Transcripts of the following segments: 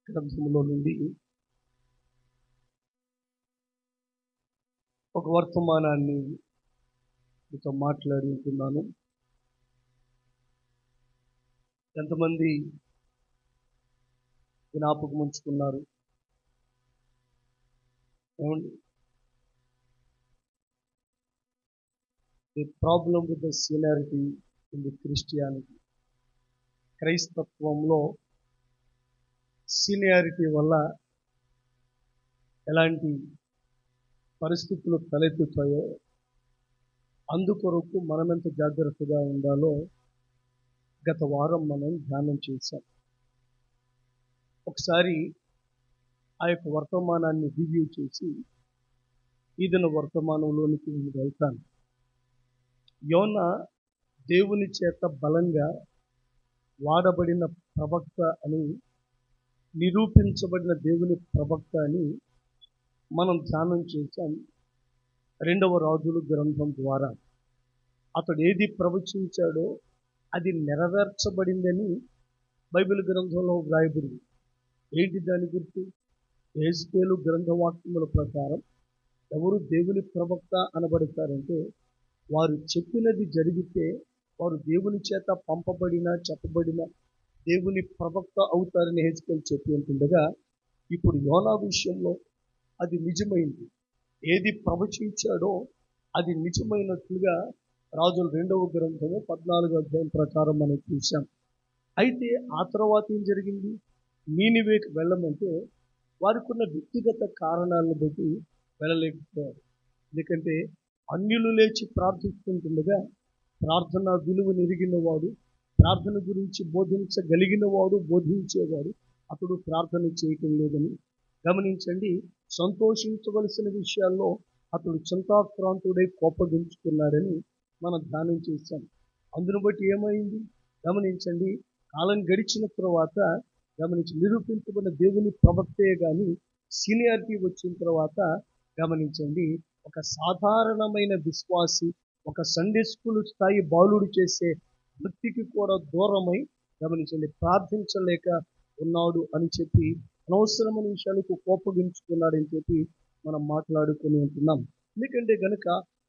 గ్రంథంలో నుండి ఒక వర్తమానాన్ని మీతో మాట్లాడి ఉంటున్నాను. ఎంతమంది జ్ఞాపకం ఉంచుకున్నారు? ఏమండి? The problem with the seniority in the Christianity. క్రైస్తత్వంలో సీనియారిటీ వల్ల ఎలాంటి పరిస్థితులు తలెత్తుతాయో, అందుకొరకు మనమెంత జాగ్రత్తగా ఉండాలో గత వారం మనం ధ్యానం చేశాం. ఒకసారి ఆ యొక్క వర్తమానాన్ని రివ్యూ చేసి ఈ దిన వర్తమానంలోనికి నేను వెళ్తాను. యోనా దేవుని చేత బలంగా వాడబడిన ప్రవక్త అని, నిరూపించబడిన దేవుని ప్రవక్త అని మనం ధ్యానం చేశాం. 2వ రాజుల గ్రంథం ద్వారా అతడు ఏది ప్రవచించాడో అది నెరవేర్చబడిందని బైబిల్ గ్రంథంలో వ్రాయబడింది. ఏంటి దాని గుర్తు? యెహెజ్కేలు గ్రంథవాక్యముల ప్రకారం ఎవరు దేవుని ప్రవక్త అనబడతారంటే, వారు చెప్పినది జరిగితే వారు దేవుని చేత పంపబడిన చెప్పబడిన దేవుని ప్రవక్త అవుతారని యెహెజ్కేలు చెప్పి ఉంటుండగా, ఇప్పుడు యోనా విషయంలో అది నిజమైంది. ఏది ప్రవచించాడో అది నిజమైనట్లుగా రాజుల 2వ గ్రంథము 14వ అధ్యాయం ప్రకారం మనం చూసాం. అయితే ఆ తర్వాత ఏం జరిగింది? నీనివేకి వెళ్ళమంటే వారికి ఉన్న వ్యక్తిగత కారణాలను బట్టి వెళ్ళలేకపోయారు. ఎందుకంటే అన్యులు లేచి ప్రార్థిస్తుంటుండగా ప్రార్థన విలువను ఎరిగిన వాడు, ప్రార్థన గురించి బోధించగలిగిన వాడు, బోధించేవాడు అతడు ప్రార్థన చేయటం లేదని గమనించండి. సంతోషించవలసిన విషయాల్లో అతడు చింతాక్రాంతుడై కోపగించుకున్నాడని మనం ధ్యానం చేశాం. అందును బట్టి ఏమైంది గమనించండి. కాలం గడిచిన తర్వాత నిరూపించబడిన దేవుని ప్రవక్తే కానీ సీనియారిటీ వచ్చిన తర్వాత గమనించండి, ఒక సాధారణమైన విశ్వాసి, ఒక సండే స్కూల్ స్థాయి బాలుడు చేసే వృత్తికి కూడా దూరమై గమనించండి ప్రార్థించలేక ఉన్నాడు అని చెప్పి, అనవసరమైన విషయాలకు కోపగించుకున్నాడని చెప్పి మనం మాట్లాడుకుని ఉంటున్నాం. ఎందుకంటే గనుక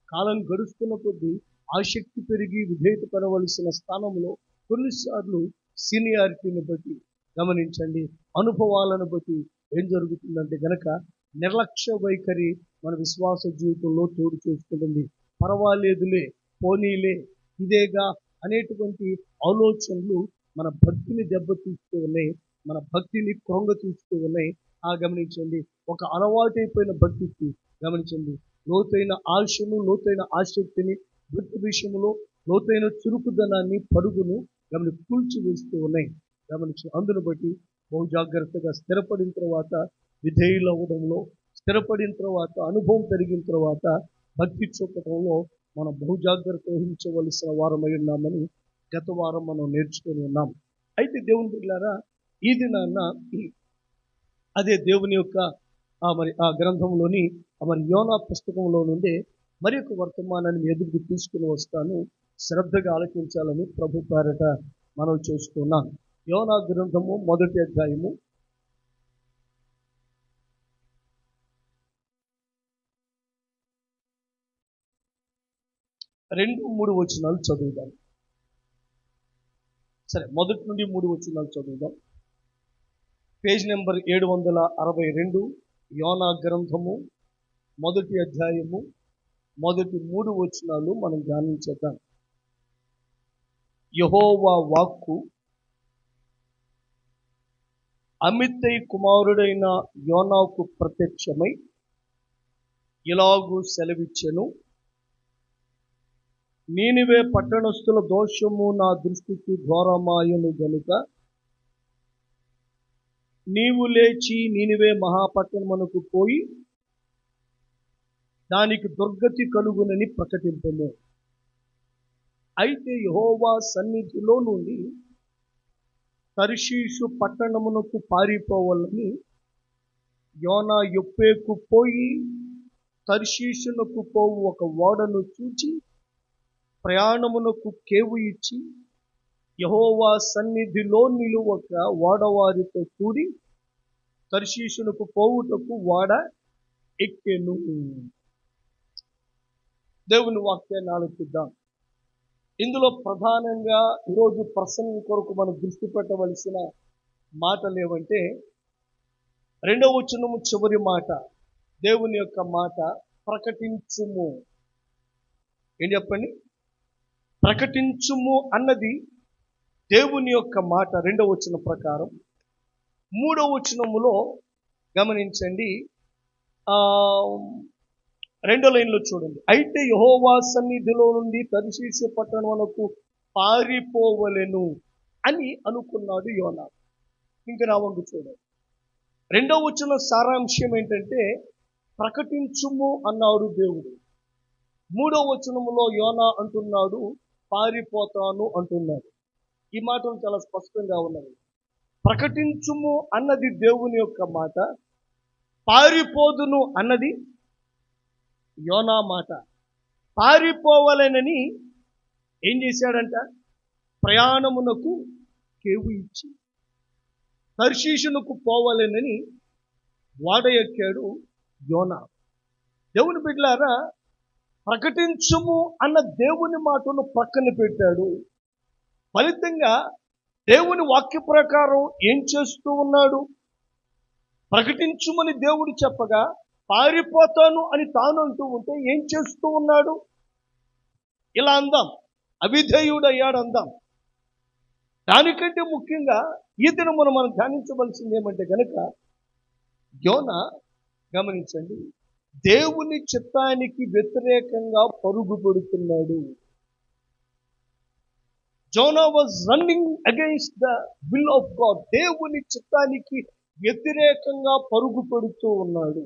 కాలం గడుస్తున్న కొద్దీ ఆసక్తి పెరిగి విధేయత పడవలసిన స్థానంలో కొన్నిసార్లు సీనియారిటీని బట్టి గమనించండి, అనుభవాలను బట్టి ఏం జరుగుతుందంటే గనక నిర్లక్ష్య వైఖరి మన విశ్వాస జీవితంలో చోటు చేసుకుంటుంది. పర్వాలేదులే, పోనీలే, ఇదేగా అనేటువంటి ఆలోచనలు మన భక్తిని దెబ్బతీస్తూ ఉన్నాయి, మన భక్తిని కృంగతీస్తూ ఉన్నాయి. గమనించండి, ఒక అలవాటైపోయిన భక్తికి గమనించండి లోతైన ఆశను, లోతైన ఆసక్తిని, భక్తి విషయంలో లోతైన చురుకుదనాన్ని, పరుగును కూల్చివేస్తూ ఉన్నాయి. అందును బట్టి బహు జాగ్రత్తగా స్థిరపడిన తర్వాత విధేయులు అవ్వడంలో, స్థిరపడిన తర్వాత అనుభవం పెరిగిన తర్వాత భక్తి చూపడంలో మనం బహు జాగ్రత్త వహించవలసిన వారమై ఉన్నామని గత వారం మనం నేర్చుకొని ఉన్నాం. అయితే దేవుని బిడ్డలారా, ఈ దినాన్న అదే దేవుని యొక్క ఆ గ్రంథంలోని యోనా పుస్తకంలో నుండి మరి ఒక వర్తమానాన్ని ఎదురుకు తీసుకుని వస్తాను. శ్రద్ధగా ఆలకించాలని ప్రభు పేరట మనం చేసుకున్నాను. యోనా గ్రంథము 1వ అధ్యాయము 2-3 వచనాలు చదువుదాం. సరే, 1 నుండి 3 వచనాలు చదువుదాం. పేజ్ నెంబర్ 762, యోనా గ్రంథము 1వ అధ్యాయము 3 వచనాలు మనం ధ్యానించేద్దాం. యెహోవా వాక్కు అమిత్తై కుమారుడైన యోనాకు ప్రత్యక్షమై ఇలాగూ సెలవిచ్చెను. నీనివే పట్టణస్థుల దోషము నా దృష్టికి ఘోరమాయను గనుక నీవు లేచి నీనివే మహాపట్టణమునకు పోయి దానికి దుర్గతి కలుగునని ప్రకటింపుము. అయితే యెహోవా సన్నిధిలో నుండి తర్షీషు పట్టణమునకు పారిపోవాలని యోనా యొప్పేకు పోయి తర్షీషునకు పోవు ఒక ఓడను చూచి ప్రయాణమునకు కేవు ఇచ్చి యెహోవా సన్నిధిలో నిలువక ఓడవారితో కూడి తర్షీషునకు పోవుటకు ఓడ ఎక్కెను. దేవుని వాక్యాన్ని ఆలోచిద్దాం. ఇందులో ప్రధానంగా ఈరోజు ప్రసంగం కొరకు మనం దృష్టి పెట్టవలసిన మాటలు ఏమంటే, 2వ వచనము చివరి మాట, దేవుని యొక్క మాట ప్రకటించుము. ఏం చెప్పండి? ప్రకటించుము అన్నది దేవుని యొక్క మాట 2వ వచనం ప్రకారం. 3వ వచనములో గమనించండి, 2వ లైన్లో చూడండి. అయితే యెహోవా సన్నిధిలో నుండి తర్షీషు పట్టణమునకు పారిపోవలెను అని అనుకున్నాడు యోనా. ఇంకా నా వంగు చూడండి. 2వ వచనం సారాంశం ఏంటంటే, ప్రకటించుము అన్నాడు దేవుడు. 3వ వచనములో యోనా అంటున్నాడు పారిపోతాను అంటున్నాడు. ఈ మాటలు చాలా స్పష్టంగా ఉన్నవి. ప్రకటించుము అన్నది దేవుని యొక్క మాట, పారిపోదును అన్నది యోనా మాట. పారిపోవాలనని ఏం చేశాడంట? ప్రయాణమునకు కేవు ఇచ్చి తర్షీషునకు పోవాలనని ఓడ ఎక్కాడు యోనా. దేవుని బిడ్డలారా, ప్రకటించుము అన్న దేవుని మాటను పక్కన పెట్టాడు. ఫలితంగా దేవుని వాక్య ప్రకారం ఏం చేస్తూ ఉన్నాడు? ప్రకటించుమని దేవుడు చెప్పగా పారిపోతాను అని తాను అంటూ ఉంటే ఏం చేస్తూ ఉన్నాడు? ఇలా అందాం, అవిధేయుడయ్యాడు అందాం. దానికంటే ముఖ్యంగా ఈ దినమున మనం ధ్యానించవలసింది ఏమంటే గనక, యోనా గమనించండి, దేవుని చిత్తానికి వ్యతిరేకంగా పరుగు పెడుతున్నాడు. Zona was running against the will of God. దేవుని చిత్తానికి వ్యతిరేకంగా పరుగు పెడుతూ ఉన్నాడు.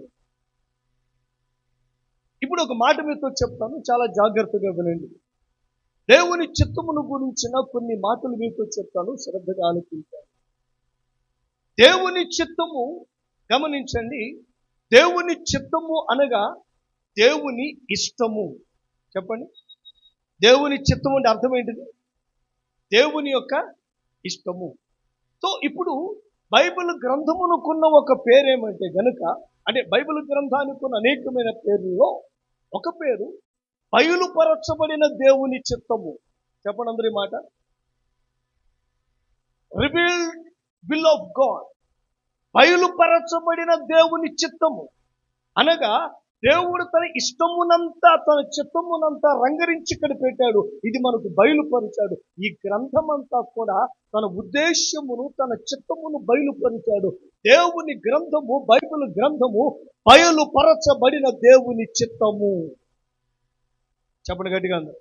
ఇప్పుడు ఒక మాట మీతో చెప్తాను, చాలా జాగ్రత్తగా వినండి. దేవుని చిత్తమును గురించిన కొన్ని మాటలు మీతో చెప్తాను, శ్రద్ధగా ఆలోచించాలి. దేవుని చిత్తము గమనించండి, దేవుని చిత్తము అనగా దేవుని ఇష్టము. చెప్పండి, దేవుని చిత్తము అంటే అర్థం ఏంటిది? దేవుని యొక్క ఇష్టము. సో ఇప్పుడు బైబిల్ గ్రంథమునుకున్న ఒక పేరేమంటే గనుక, అంటే బైబిల్ గ్రంథానికి ఉన్న అనేకమైన పేర్లలో ఒక పేరు బయలుపరచబడిన దేవుని చిత్తము. చెప్పండి అందరి మాట, రివీల్డ్ విల్ ఆఫ్ గాడ్. బయలుపరచబడిన దేవుని చిత్తము అనగా దేవుడు తన ఇష్టమునంతా తన చిత్తమునంతా రంగరించి ఇక్కడ పెట్టాడు. ఇది మనకు బయలుపరిచాడు. ఈ గ్రంథమంతా కూడా తన ఉద్దేశ్యమును తన చిత్తమును బయలుపరిచాడు. దేవుని గ్రంథము, బైబిల్ గ్రంథము బయలుపరచబడిన దేవుని చిత్తము. చెప్పండి గట్టిగా అందరూ.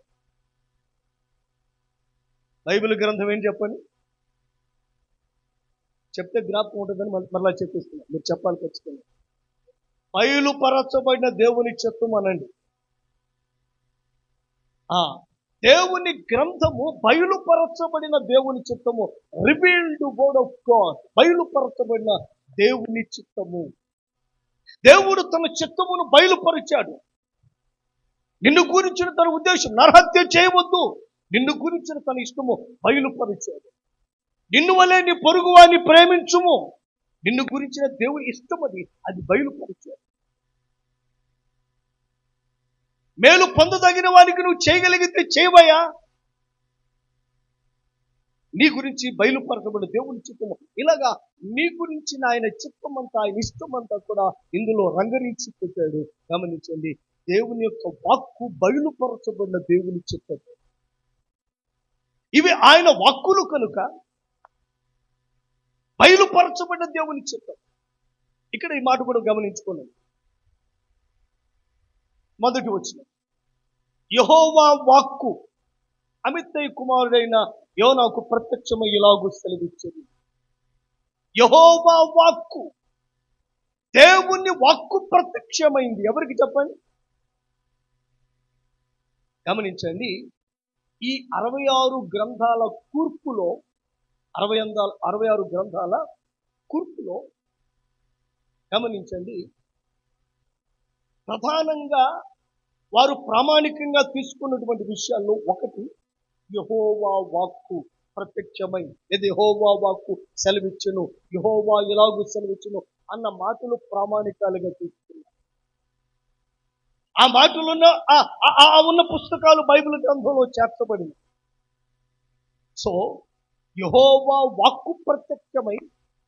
బైబిల్ గ్రంథం ఏం చెప్పండి? చెప్తే జ్ఞాపకం ఉంటుందని మరలా చెప్పిస్తున్నా, మీరు చెప్పాలి ఖచ్చితంగా. బయలుపరచబడిన దేవుని చిత్తము అనండి. దేవుని గ్రంథము బయలుపరచబడిన దేవుని చిత్తము, రివీల్డ్ వర్డ్ ఆఫ్ గాడ్. బయలుపరచబడిన దేవుని చిత్తము. దేవుడు తన చిత్తమును బయలుపరిచాడు. నిన్ను గురించిన తన ఉద్దేశం, నరహత్య చేయవద్దు, నిన్ను గురించిన తన ఇష్టము బయలుపరిచాడు. నిన్ను వలె నీ పొరుగువాన్ని ప్రేమించుము, నిన్ను గురించిన దేవుని ఇష్టం అది బయలుపరిచాడు. మేలు పొందదగిన వారికి నువ్వు చేయగలిగితే చేయవయ్యా. నీ గురించి బయలుపరచబడిన దేవుని చిత్తము. ఇలాగా నీ గురించి ఆయన చిత్తమంతా, ఆయన ఇష్టమంతా కూడా ఇందులో రంగరించి పెట్టాడు. గమనించండి, దేవుని యొక్క వాక్కు బయలుపరచబడిన దేవుని చిత్తం. ఇవి ఆయన వాక్కులు కనుక బయలుపరచబడిన దేవుని చిత్తం. ఇక్కడ ఈ మాట కూడా గమనించుకోండి. మొదటి వచనం, యెహోవా వాక్కు అమిత్తయి కుమారుడైన యోనాకు ప్రత్యక్షమై ఇలాగు సెలవిచ్చింది. యెహోవా వాక్కు, దేవుని వాక్కు ప్రత్యక్షమైంది. ఎవరికి చెప్పండి? గమనించండి, ఈ 66 గ్రంథాల కూర్పులో 66 గ్రంథాల కూర్పులో గమనించండి, ప్రధానంగా వారు ప్రామాణికంగా తీసుకున్నటువంటి విషయాల్లో ఒకటి యెహోవా వాక్కు ప్రత్యక్షమై. ఇది యెహోవా వాక్కు సెలవిచ్చును, యెహోవా ఇలాగు సెలవిచ్చును అన్న మాటలు ప్రామాణికాలుగా తీసుకున్నారు. ఆ మాటలున్న ఉన్న పుస్తకాలు బైబిల్ గ్రంథంలో చేర్చబడింది. సో యెహోవా వాక్కు ప్రత్యక్షమై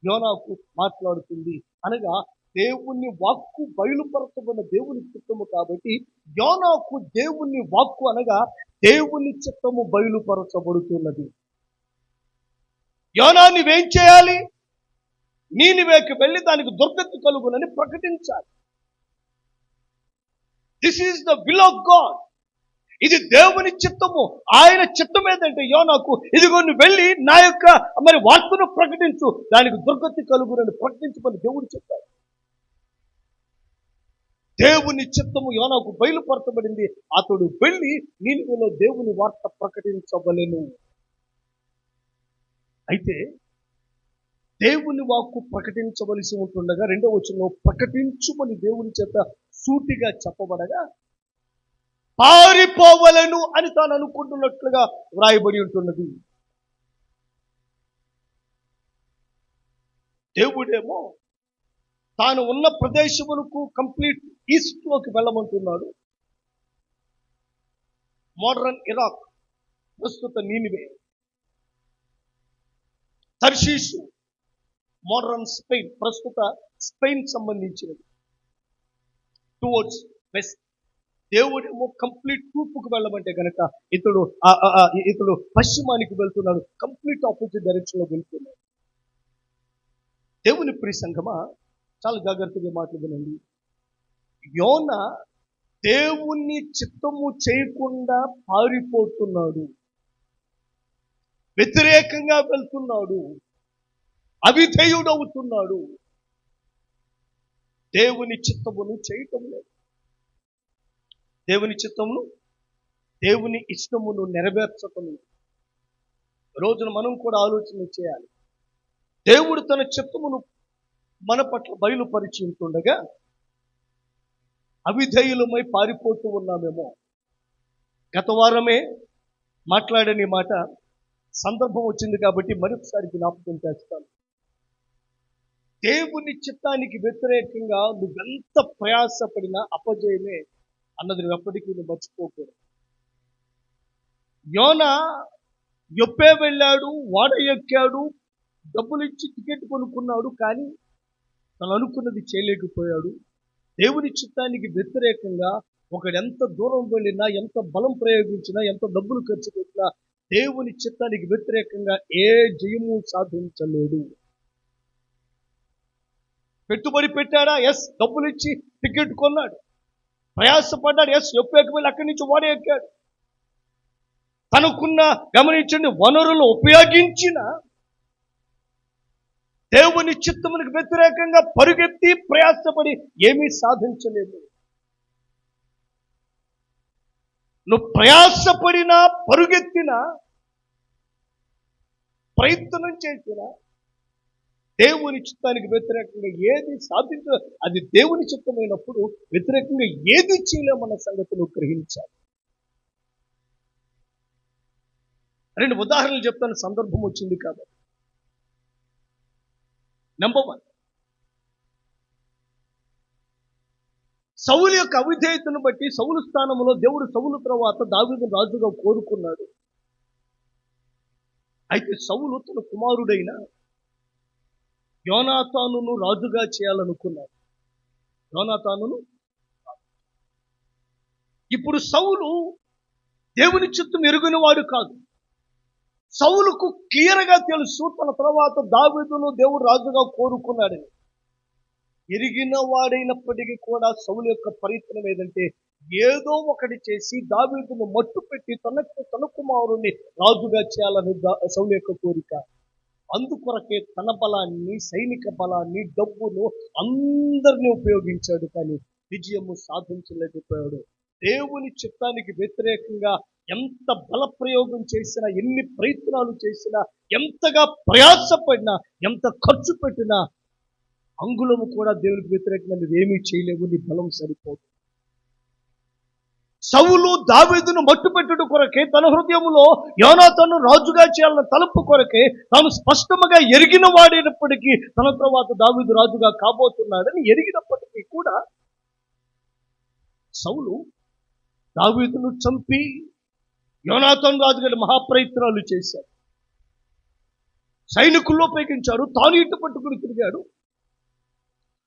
యోనాకు మాట్లాడుతుంది అనగా దేవుని వాక్కు బయలుపరచబడిన దేవుని చిత్తము కాబట్టి యోనాకు దేవుని వాక్కు అనగా దేవుని చిత్తము బయలుపరచబడుతున్నది. యోనా నీవేం చేయాలి? నీనివేకి వెళ్ళి దానికి దుర్గతి కలుగునని ప్రకటించాలి. This is the will of God. ఇది దేవుని చిత్తము. ఆయన చిత్తం ఏంటంటే యోనాకు ఇదిగో నువ్వు వెళ్ళి నా యొక్క వార్తను ప్రకటించు, దానికి దుర్గతి కలుగునని ప్రకటించమని దేవుడు చెప్పాడు. దేవుని చిత్తము యోనాకు బయలుపరచబడింది. అతడు వెళ్ళి నీనివేలో దేవుని వార్త ప్రకటించవలెను. అయితే దేవుని వాక్కు ప్రకటించవలసి ఉంటుండగా 2వ వచనంలో ప్రకటించుమని దేవుని చేత సూటిగా చెప్పబడగా పారిపోవలను అని తాను అనుకుంటున్నట్లుగా వ్రాయబడి ఉంటున్నది. దేవుడేమో తాను ఉన్న ప్రదేశములకు కంప్లీట్ ఈస్ట్ లోకి వెళ్ళమంటున్నాడు. మోడరన్ ఇరాక్, ప్రస్తుత నీనివే, తర్షీషు మోడరన్ స్పెయిన్, ప్రస్తుత స్పెయిన్ సంబంధించినది, టువర్డ్స్ వెస్ట్. దేవుడేమో కంప్లీట్ తూర్పుకు వెళ్ళమంటే కనుక ఇతడు పశ్చిమానికి వెళ్తున్నాడు, కంప్లీట్ ఆపోజిట్ డైరెక్షన్ లో వెళ్తున్నాడు. దేవుని ప్రియ సంఘమా, చాలా జాగ్రత్తగా మాట్లాడనండి. యోనా దేవుని చిత్తము చేయకుండా పారిపోతున్నాడు, వ్యతిరేకంగా వెళ్తున్నాడు, అవిధేయుడవుతున్నాడు, దేవుని చిత్తమును చేయటం లేదు. దేవుని చిత్తమును, దేవుని ఇష్టమును నెరవేర్చటం లేదు. రోజున మనం కూడా ఆలోచన చేయాలి. దేవుడు తన చిత్తమును మన పట్ల బయలుపరిచి ఉంటుండగా అవిధేయులమై పారిపోతూ ఉన్నామేమో. గత వారమే మాట్లాడని మాట సందర్భం వచ్చింది కాబట్టి మరొకసారి జ్ఞాపకం చేస్తాను. దేవుని చిత్తానికి వ్యతిరేకంగా నువ్వెంత ప్రయాసపడినా అపజయమే అన్నది నువ్వు ఎప్పటికీ మర్చిపోకూడదు. యోనా యొప్పే వెళ్ళాడు, వాడ ఎక్కాడు, డబ్బులు ఇచ్చి టికెట్ కొనుక్కున్నాడు, కానీ తను అనుకున్నది చేయలేకపోయాడు. దేవుని చిత్తానికి వ్యతిరేకంగా ఒకడు ఎంత దూరం వెళ్ళినా, ఎంత బలం ప్రయోగించినా, ఎంత డబ్బులు ఖర్చు పెట్టినా దేవుని చిత్తానికి వ్యతిరేకంగా ఏ జయము సాధించలేడు. పెట్టుబడి పెట్టాడా? ఎస్. డబ్బులు ఇచ్చి టికెట్ కొన్నాడు. ప్రయాసపడ్డాడు. ఎస్. యొప్పేకి వెళ్ళి అక్కడి నుంచి వాడే ఎక్కాడు. తనకున్న, గమనించండి, వనరులు ఉపయోగించిన దేవుని చిత్తమునికి వ్యతిరేకంగా పరుగెత్తి ప్రయాసపడి ఏమీ సాధించలేదు. నువ్వు ప్రయాసపడినా, పరుగెత్తినా, ప్రయత్నం చేసినా దేవుని చిత్తానికి వ్యతిరేకంగా ఏది సాధించ, అది దేవుని చిత్తమైనప్పుడు వ్యతిరేకంగా ఏది చేయలేమన్న సంగతిని గ్రహించాలి. 2 ఉదాహరణలు చెప్తాను, సందర్భం వచ్చింది కాబట్టి. నంబర్ 1, సౌలు యొక్క అవిధేయతను బట్టి సౌలు స్థానంలో దేవుడు సౌలు తర్వాత దావీదును రాజుగా కోరుకున్నాడు. అయితే సౌలు తన కుమారుడైన యోనాతానును రాజుగా చేయాలనుకున్నాడు. యోనాతానును. ఇప్పుడు సౌలు దేవుని చిత్తం ఎరుగని వాడు కాదు. సౌలుకు క్లియర్గా తెలుసు తన తర్వాత దావీదును దేవుడు రాజుగా కోరుకున్నాడని. ఎరిగిన వాడైనప్పటికీ కూడా సౌలు యొక్క ప్రయత్నం ఏదంటే ఏదో ఒకటి చేసి దావీదును మట్టు పెట్టి తన కుమారుని రాజుగా చేయాలని సౌలు యొక్క కోరిక. అందుకొరకే తన బలాన్ని, సైనిక బలాన్ని, డబ్బును అందరినీ ఉపయోగించాడు, కానీ విజయము సాధించలేకపోయాడు. దేవుని చిత్తానికి వ్యతిరేకంగా ఎంత బల ప్రయోగం చేసినా, ఎన్ని ప్రయత్నాలు చేసినా, ఎంతగా ప్రయాసపడినా, ఎంత ఖర్చు పెట్టినా అంగుళము కూడా దేవునికి వ్యతిరేకంగా నువ్వేమీ చేయలేవు. నీ బలం సరిపోదు. సౌలు దావీదును మట్టుపెట్టుట కొరకే తన హృదయములో యోనాతాను రాజుగా చేయాలన్న తలుపు కొరకే తాను స్పష్టముగా ఎరిగిన వాడైనప్పటికీ తన తర్వాత దావీదు రాజుగా కాబోతున్నాడని ఎరిగినప్పటికీ కూడా సౌలు దావీదును చంపి యోనాతాను రాజుగారి మహాప్రయత్నాలు చేశాడు. సైనికుల్లో ఉపయోగించాడు, తాను ఇటు పట్టుకుని తిరిగాడు.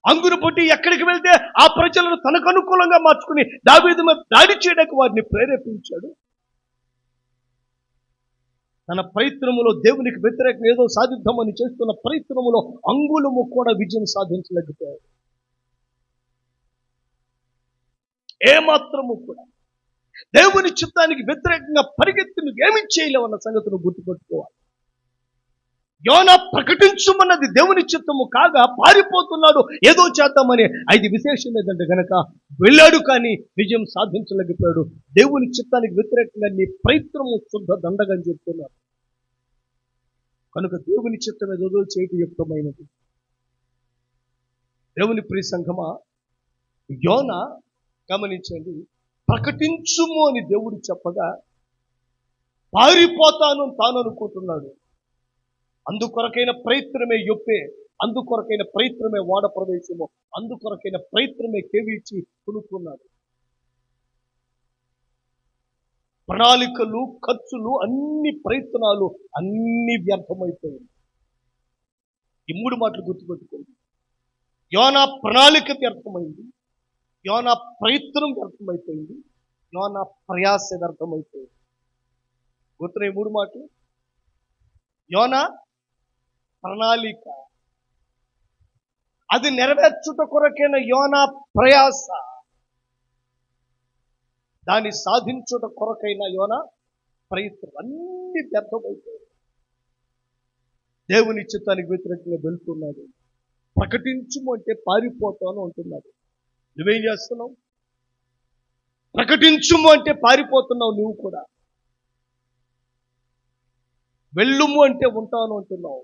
అంగును పొట్టి ఎక్కడికి వెళ్తే ఆ ప్రజలను తనకు అనుకూలంగా మార్చుకుని దావీదు మీద దాడి చేయడానికి వారిని ప్రేరేపించాడు. తన ప్రయత్నములో దేవునికి వ్యతిరేకంగా ఏదో సాధిద్దామని చేస్తున్న ప్రయత్నములో అంగుళము కూడా విజయం సాధించలేకపోయాడు. ఏమాత్రము కూడా దేవుని చిత్తానికి వ్యతిరేకంగా పరిగెత్తి ఏమి చేయలేవన్న సంగతిని గుర్తుపెట్టుకోవాలి. యోనా ప్రకటించుమన్నది దేవుని చిత్తము కాగా పారిపోతున్నాడు ఏదో చేద్దామని. అది విశేషం ఏదంటే గనక వెళ్ళాడు కానీ విజయం సాధించలేకపోయాడు. దేవుని చిత్తానికి వ్యతిరేకంగా నీ ప్రయత్నము శుద్ధ దండగా అని చెప్తున్నాడు. కనుక దేవుని చిత్తం ఏదో చేయటం యుక్తమైనది. దేవుని ప్రియ సంఘమా, యోనా గమనించండి, ప్రకటించుము అని దేవుడు చెప్పగా పారిపోతాను తాను అనుకుంటున్నాడు. అందుకొరకైన ప్రయత్నమే యొప్పే, అందుకొరకైన ప్రయత్నమే వాడ ప్రదేశము, అందుకొరకైన ప్రయత్నమే కేవిచ్చి కొనుక్కున్నాడు. ప్రణాళికలు, ఖర్చులు, అన్ని ప్రయత్నాలు అన్ని వ్యర్థమైపోయింది. ఈ మూడు మాటలు గుర్తుపెట్టుకోండి. యోనా ప్రణాళిక వ్యర్థమైంది, యోనా ప్రయత్నం వ్యర్థమైపోయింది, యోనా ప్రయాస వ్యర్థమైపోయింది. గుర్తున్న ఈ మూడు మాటలు. యోనా ప్రణాళిక, అది నెరవేర్చుట కొరకైన యోనా ప్రయాస, దాన్ని సాధించుట కొరకైన యోనా ప్రయత్నం అన్ని వ్యర్థమైపోయాయి. దేవుని చిత్తానికి వ్యతిరేకంగా వెళ్తున్నాడు. ప్రకటించుము అంటే పారిపోతాను అంటున్నాడు. నువ్వేం చేస్తున్నావు? ప్రకటించుము అంటే పారిపోతున్నావు నువ్వు కూడా. వెళ్ళుము అంటే ఉంటాను అంటున్నావు.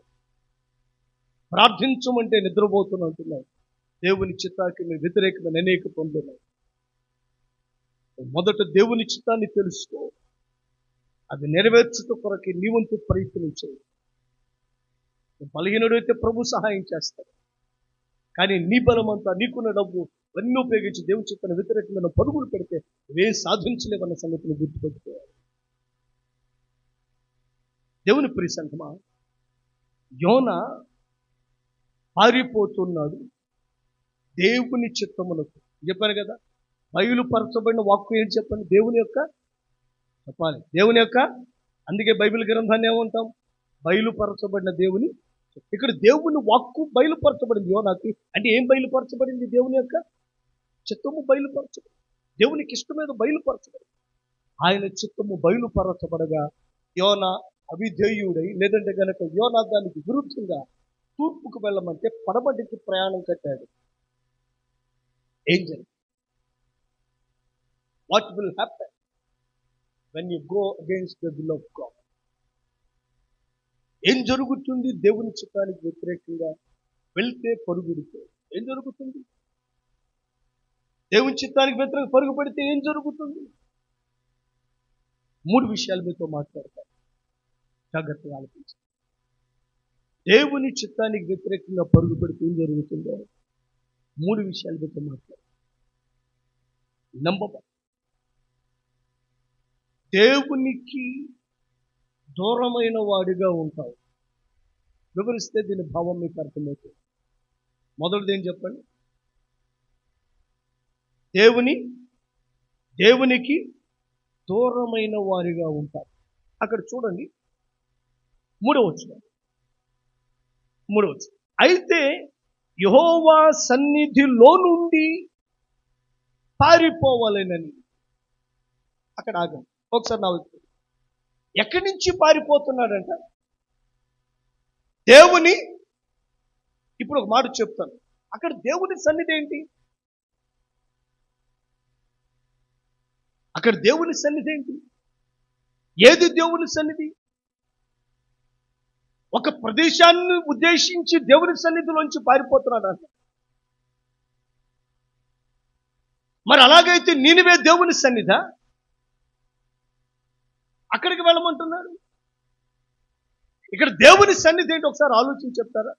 ప్రార్థించమంటే నిద్రపోతున్నా అంటున్నావు. దేవుని చిత్తానికి వ్యతిరేకమైన అనేక పనులు. మొదట దేవుని చిత్తాన్ని తెలుసుకో, అది నెరవేర్చుట కొరకి నీ వంతు ప్రయత్నించేది. బలహీనుడైతే ప్రభు సహాయం చేస్తాడు. కానీ నీ బలమంతా, నీకున్న డబ్బు అన్నీ ఉపయోగించి దేవుని చిత్తాన్ని వ్యతిరేకమైన పరుగులు పెడితే నువ్వేం సాధించలేవన్న సంగతిని గుర్తుపెట్టుకోవాలి. దేవుని ప్రియ సంఘమా, యోనా పారిపోతున్నాడు దేవుని చిత్తమునకు. చెప్పాను కదా, బయలుపరచబడిన వాక్కు ఏంటి చెప్పండి? దేవుని యొక్క చెప్పాలి, దేవుని యొక్క. అందుకే బైబిల్ గ్రంథాన్ని ఏమంటాం? బయలుపరచబడిన దేవుని. ఇక్కడ దేవుని వాక్కు బయలుపరచబడింది యోనాకి. అంటే ఏం బయలుపరచబడింది? దేవుని యొక్క చిత్తము బయలుపరచబడింది. దేవునికి ఇష్టమేదో బయలుపరచబడింది. ఆయన చిత్తము బయలుపరచబడగా యోనా అవిధేయుడై, లేదంటే కనుక యోనా దానికి విరుద్ధంగా తూర్పుకు వెళ్ళమంటే పడమటికి ప్రయాణం కట్టాడు. ఏం జరిగింది? What will happen when you go against the will of God? ఏం జరుగుతుంది? దేవుని చిత్తానికి వ్యతిరేకంగా వెళ్తే పరుగుడితే ఏం జరుగుతుంది? దేవుని చిత్తానికి వ్యతిరేకంగా పరుగు పెడితే ఏం జరుగుతుంది? మూడు విషయాలు మీతో మాట్లాడతాను, జాగ్రత్తగా ఆలోచించండి. దేవుని చిత్తానికి వ్యతిరేకంగా పరుగు పెడితే ఏం జరుగుతుందో మూడు విషయాలు మీతో మాట్లాడతాను. నంబర్ 1, దేవునికి దూరమైన వాడిగా ఉంటావు. వివరిస్తే దీని భావం మీకు అర్థమవుతుంది. మొదటిది ఏం చెప్పండి? దేవునికి దూరమైన వారిగా ఉంటారు. అక్కడ చూడండి, మూడవ వచనం. అయితే యెహోవా సన్నిధిలో నుండి పారిపోవాలనని. అక్కడ ఆగండి ఒకసారి. నా ఎక్కడి నుంచి పారిపోతున్నాడంట? దేవుని. ఇప్పుడు ఒక మాట చెప్తాను. అక్కడ దేవుని సన్నిధి ఏంటి? అక్కడ దేవుని సన్నిధి ఏంటి? ఏది దేవుని సన్నిధి? ఒక ప్రదేశాన్ని ఉద్దేశించి దేవుని సన్నిధిలోంచి పారిపోతున్నాడు అంట. మరి అలాగైతే నీనివే దేవుని సన్నిధా? అక్కడికి వెళ్ళమంటున్నాడు. ఇక్కడ దేవుని సన్నిధి ఏంటి ఒకసారి ఆలోచించి చెప్తారా?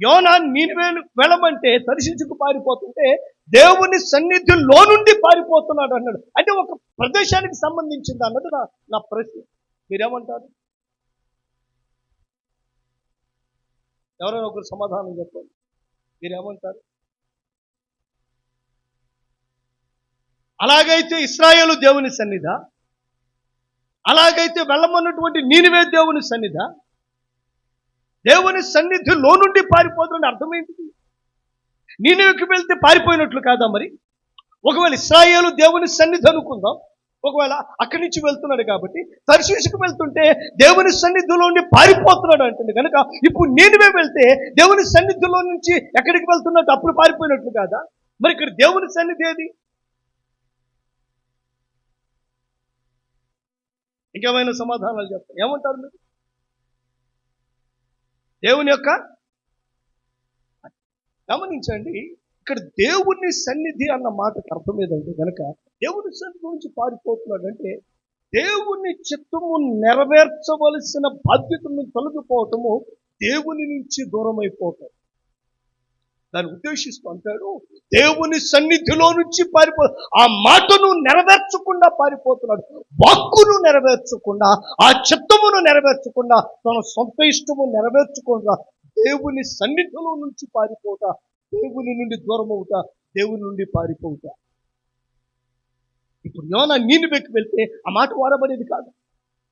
యోనా నీనివే వెళ్ళమంటే దర్శించుకు పారిపోతుంటే దేవుని సన్నిధిలో నుండి పారిపోతున్నాడు అన్నాడు. అంటే ఒక ప్రదేశానికి సంబంధించింది అన్నది నా ప్రశ్న. మీరేమంటారు? ఎవరైనా ఒకరు సమాధానం చెప్పండి. మీరేమంటారు? అలాగైతే ఇశ్రాయేలు దేవుని సన్నిధా? అలాగైతే వెళ్ళమన్నటువంటి నీనివే దేవుని సన్నిధా? దేవుని సన్నిధిలో నుండి పారిపోతున్న అర్థం ఏంటిది? నీనివేకి వెళ్తే పారిపోయినట్లు కాదా మరి? ఒకవేళ ఇశ్రాయేలు దేవుని సన్నిధి అనుకుందాం, ఒకవేళ అక్కడి నుంచి వెళ్తున్నాడు కాబట్టి తర్షీషుకు వెళ్తుంటే దేవుని సన్నిధిలో నుండి పారిపోతున్నాడు అంటుంది కనుక ఇప్పుడు నీనివే వెళ్తే దేవుని సన్నిధిలో నుంచి ఎక్కడికి వెళ్తున్నట్టు అప్పుడు పారిపోయినట్లు కాదా? మరి ఇక్కడ దేవుని సన్నిధి ఏది? ఇంకేమైనా సమాధానాలు చెప్తారు? ఏమంటారు మీరు? దేవుని యొక్క గమనించండి, ఇక్కడ దేవుని సన్నిధి అన్న మాటకు అర్థం ఏదంటే కనుక దేవుని సన్నిధి నుంచి పారిపోతున్నాడు అంటే దేవుని చిత్తము నెరవేర్చవలసిన బాధ్యతను తొలగిపోవటము, దేవుని నుంచి దూరం అయిపోవటం. దాన్ని ఉద్దేశిస్తూ అంటాడు దేవుని సన్నిధిలో నుంచి ఆ మాటను నెరవేర్చకుండా పారిపోతున్నాడు. వాక్కును నెరవేర్చకుండా, ఆ చిత్తమును నెరవేర్చకుండా, తన సొంత ఇష్టము నెరవేర్చకుండా దేవుని సన్నిధిలో నుంచి పారిపోతా, దేవుని నుండి దూరం అవుతా, దేవుని నుండి పారిపోతా. ఇప్పుడు యోనా నీనివేకి వెళ్తే ఆ మాట వాడబడేది కాదు.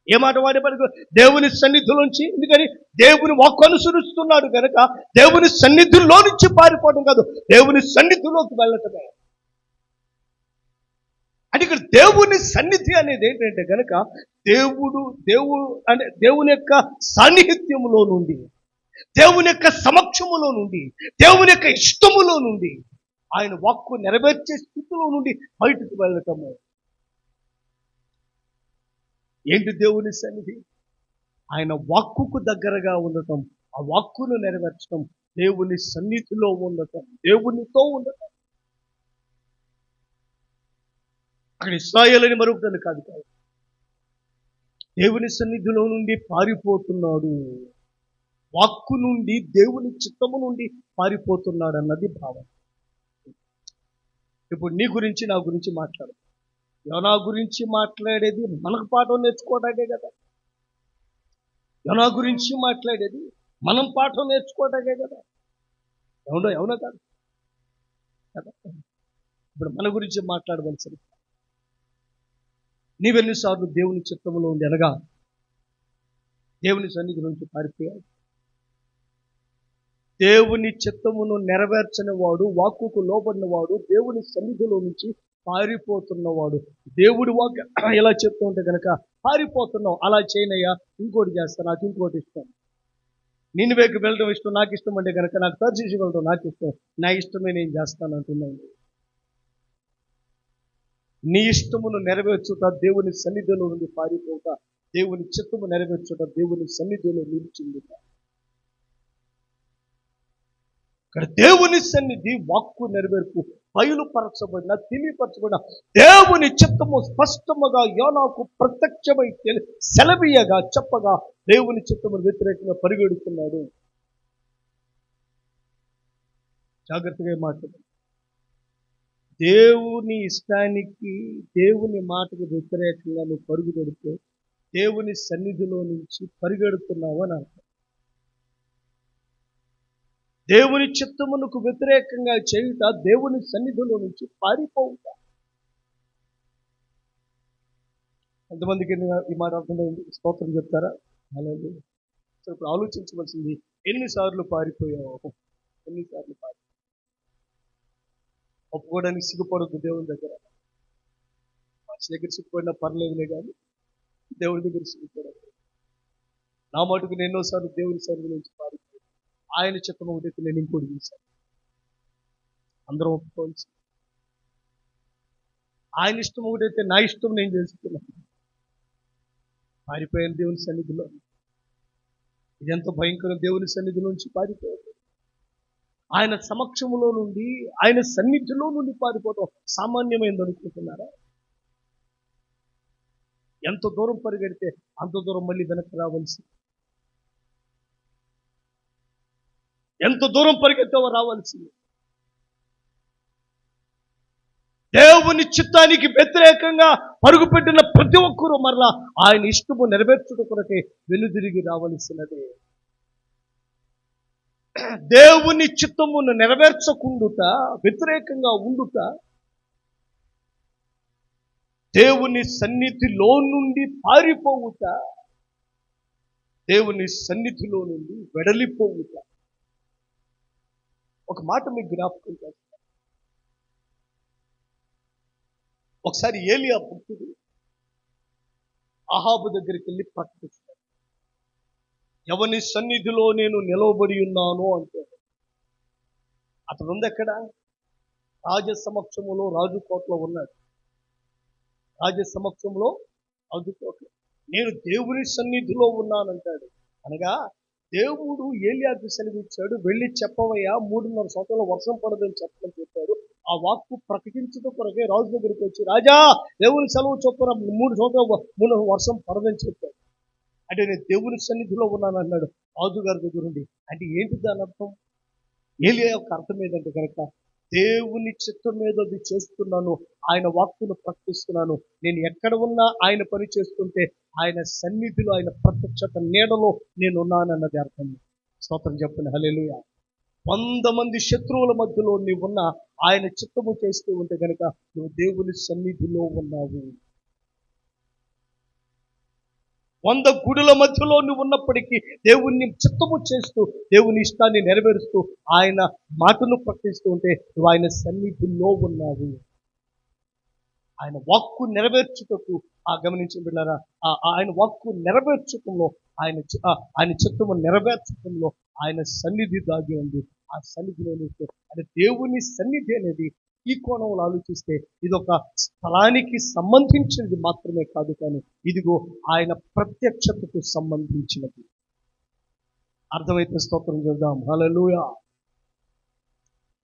ఏ మాట వాడబడేది? దేవుని సన్నిధిలోంచి. ఎందుకని? దేవుని వాక్కు అనుసరిస్తున్నాడు కనుక దేవుని సన్నిధిలో నుంచి పారిపోవడం కాదు, దేవుని సన్నిధిలోకి వెళ్ళటమే. అంటే ఇక్కడ దేవుని సన్నిధి అనేది ఏంటంటే కనుక దేవుడు అంటే దేవుని యొక్క సాన్నిహిత్యములో నుండి, దేవుని యొక్క సమక్షములో నుండి, దేవుని యొక్క ఇష్టములో నుండి, ఆయన వాక్కు నెరవేర్చే స్థితిలో నుండి బయటకు వెళ్ళటము. ఏంటి దేవుని సన్నిధి? ఆయన వాక్కుకు దగ్గరగా ఉండటం, ఆ వాక్కును నెరవేర్చడం, దేవుని సన్నిధిలో ఉండటం, దేవునితో ఉండటం. అక్కడ ఇశ్రాయేలు అని మరొకటి కాదు, దేవుని సన్నిధిలో నుండి పారిపోతున్నాడు, వాక్కు నుండి, దేవుని చిత్తము నుండి పారిపోతున్నాడు అన్నది భావం. ఇప్పుడు నీ గురించి నా గురించి మాట్లాడు. యోనా గురించి మాట్లాడేది మనకు పాఠం నేర్చుకోవడానికే కదా. యోనా గురించి మాట్లాడేది మనం పాఠం నేర్చుకోవడానికే కదా. అవునా కాదు కదా? ఇప్పుడు మన గురించి మాట్లాడవలసింది, నీవెన్నిసార్లు దేవుని చిత్తములో ఉండి అనగా దేవుని సన్నిధి నుంచి పారిపోయాడు? దేవుని చిత్తమును నెరవేర్చని వాడు, వాక్కుకు లోబడిన వాడు, దేవుని సన్నిధిలో నుంచి పారిపోతున్నవాడు. దేవుడి వాక్కు ఎలా చెప్తూ ఉంటే కనుక పారిపోతున్నావు, అలా చేయనయ్యా, ఇంకోటి చేస్తా, నాకు ఇంకోటి ఇష్టం. నీనివేకి వెళ్ళడం ఇష్టం, నాకు ఇష్టం అంటే కనుక నాకు తర్షీషు వెళ్ళడం నాకు ఇష్టం, నా ఇష్టమే నేను చేస్తాను అంటున్నాను. నీ ఇష్టమును నెరవేర్చుట దేవుని సన్నిధిలో నుండి పారిపోక, దేవుని చిత్తము నెరవేర్చుట దేవుని సన్నిధిలో నిలిచింది. ఇక్కడ దేవుని సన్నిధి వాక్కు నెరవేర్పు బయలుపరచబడిన, తెలియపరచబడిన దేవుని చిత్తము స్పష్టముగా యోనాకు ప్రత్యక్షమై సెలవీయగా చెప్పగా దేవుని చిత్తమును వ్యతిరేకంగా పరిగెడుతున్నాడు. జాగ్రత్తగా మాట్లాడు. దేవుని ఇష్టానికి, దేవుని మాటకు వ్యతిరేకంగా నువ్వు పరుగు పెడితే దేవుని సన్నిధిలో నుంచి పరిగెడుతున్నావు అని అర్థం. దేవుని చిత్తమునకు వ్యతిరేకంగా చేయుట దేవుని సన్నిధిలో నుంచి పారిపోవుట. ఎంతమందికి ఈ మాట అర్థమైంది? స్తోత్రం చెప్తారా? హల్లెలూయా. ఇప్పుడు ఆలోచించవలసింది, ఎన్నిసార్లు పారిపోయావు? ఎన్నిసార్లు ఒప్పుకోవడానికి సిగ్గుపడద్దు. దేవుని దగ్గర మనిషి దగ్గర సిగ్గుపడినా పర్లేదులే, కానీ దేవుని దగ్గర సిగ్గుపడదు. నా మటుకు నేను ఎన్నోసార్లు దేవుని సన్నిధి నుంచి పారిపోయాను. ఆయన చిత్తం ఒకటి నేను ఇంకోటి చేశాను. అందరం ఒప్పుకోవచ్చు. ఆయన ఇష్టం ఒకటైతే నా ఇష్టం నేను చేసుకున్నాను. పారిపోయాను దేవుని సన్నిధిలో. ఇదెంత భయంకరం! దేవుని సన్నిధి నుంచి పారిపోయాడు. ఆయన సమక్షములో నుండి, ఆయన సన్నిధిలో నుండి పారిపోవడం సామాన్యమైంది అనుకుంటున్నారా? ఎంత దూరం పరిగెడితే అంత దూరం మళ్ళీ వెనక్కి రావాల్సి, ఎంత దూరం పరిగెత్తావో రావాల్సింది. దేవుని చిత్తానికి వ్యతిరేకంగా పరుగుపెట్టిన ప్రతి ఒక్కరూ మరలా ఆయన ఇష్టము నెరవేర్చుట కొరకే వెనుదిరిగి రావలసినదే. దేవుని చిత్తమును నెరవేర్చకుండుట, వ్యతిరేకంగా ఉండుట, దేవుని సన్నిధిలో నుండి పారిపోవుట, దేవుని సన్నిధిలో నుండి వెడలిపోవుట. ఒక మాట మీకు జ్ఞాపకం చేస్తాను. ఒకసారి ఏలియా భక్తుడు అహాబు దగ్గరికి వెళ్ళి ప్రకటిస్తాడు, ఎవని సన్నిధిలో నేను నిలవబడి ఉన్నాను అంటే. అతడు ఉంది ఎక్కడ? రాజ సమక్షములో, రాజుకోటలో ఉన్నాడు. రాజ సమక్షంలో, రాజుకోటలో నేను దేవుని సన్నిధిలో ఉన్నానంటాడు. అనగా దేవుడు ఏలియాకు సెలవిచ్చాడు, వెళ్ళి చెప్పవయ్యా 3.5 సంవత్సరాల వర్షం పడదని చెప్పమని చెప్పాడు. ఆ వాక్కు ప్రకటించడం కొరకే రాజు దగ్గరికి వచ్చి, రాజా దేవుని సెలవు చొప్పున 3 సంవత్సరాలు వర్షం పడదని చెప్పాడు. అంటే నేను దేవుని సన్నిధిలో ఉన్నాను అన్నాడు రాజుగారి దగ్గర ఉండి. అంటే ఏంటి దాని అర్థం? ఏలియా యొక్క అర్థం ఏంటంటే కనుక, దేవుని చిత్తం మీద అది చేస్తున్నాను, ఆయన వాక్కును ప్రకటిస్తున్నాను, నేను ఎక్కడ ఉన్నా ఆయన పని చేస్తుంటే ఆయన సన్నిధిలో, ఆయన ప్రత్యక్షత నీడలో నేను ఉన్నానన్నది అర్థం. స్తోత్రం చెప్పండి, హల్లెలూయా. 100 మంది శత్రువుల మధ్యలో నీవున్నా ఆయన చిత్తము చేస్తూ ఉంటే కనుక నువ్వు దేవుని సన్నిధిలో ఉన్నావు. 100 గుడుల మధ్యలో నువ్వు ఉన్నప్పటికీ దేవుణ్ణి చిత్తము చేస్తూ, దేవుని ఇష్టాన్ని నెరవేరుస్తూ, ఆయన మాటను ప్రకటిస్తూ ఉంటే నువ్వు ఆయన సన్నిధిలో ఉన్నావు. ఆయన వాక్కు నెరవేర్చుటకు గమనించిన బిడ్డలారా, ఆయన వాక్కు నెరవేర్చటంలో, ఆయన చిత్తము నెరవేర్చటంలో ఆయన సన్నిధి దాగి ఉంది. ఆ సన్నిధిలో అంటే దేవుని సన్నిధి అనేది ఈ కోణంలో ఆలోచిస్తే ఇది ఒక స్థలానికి సంబంధించినది మాత్రమే కాదు, కానీ ఇదిగో ఆయన ప్రత్యక్షతకు సంబంధించినది. అర్థమైతే స్తోత్రం చేద్దాం, హల్లెలూయా.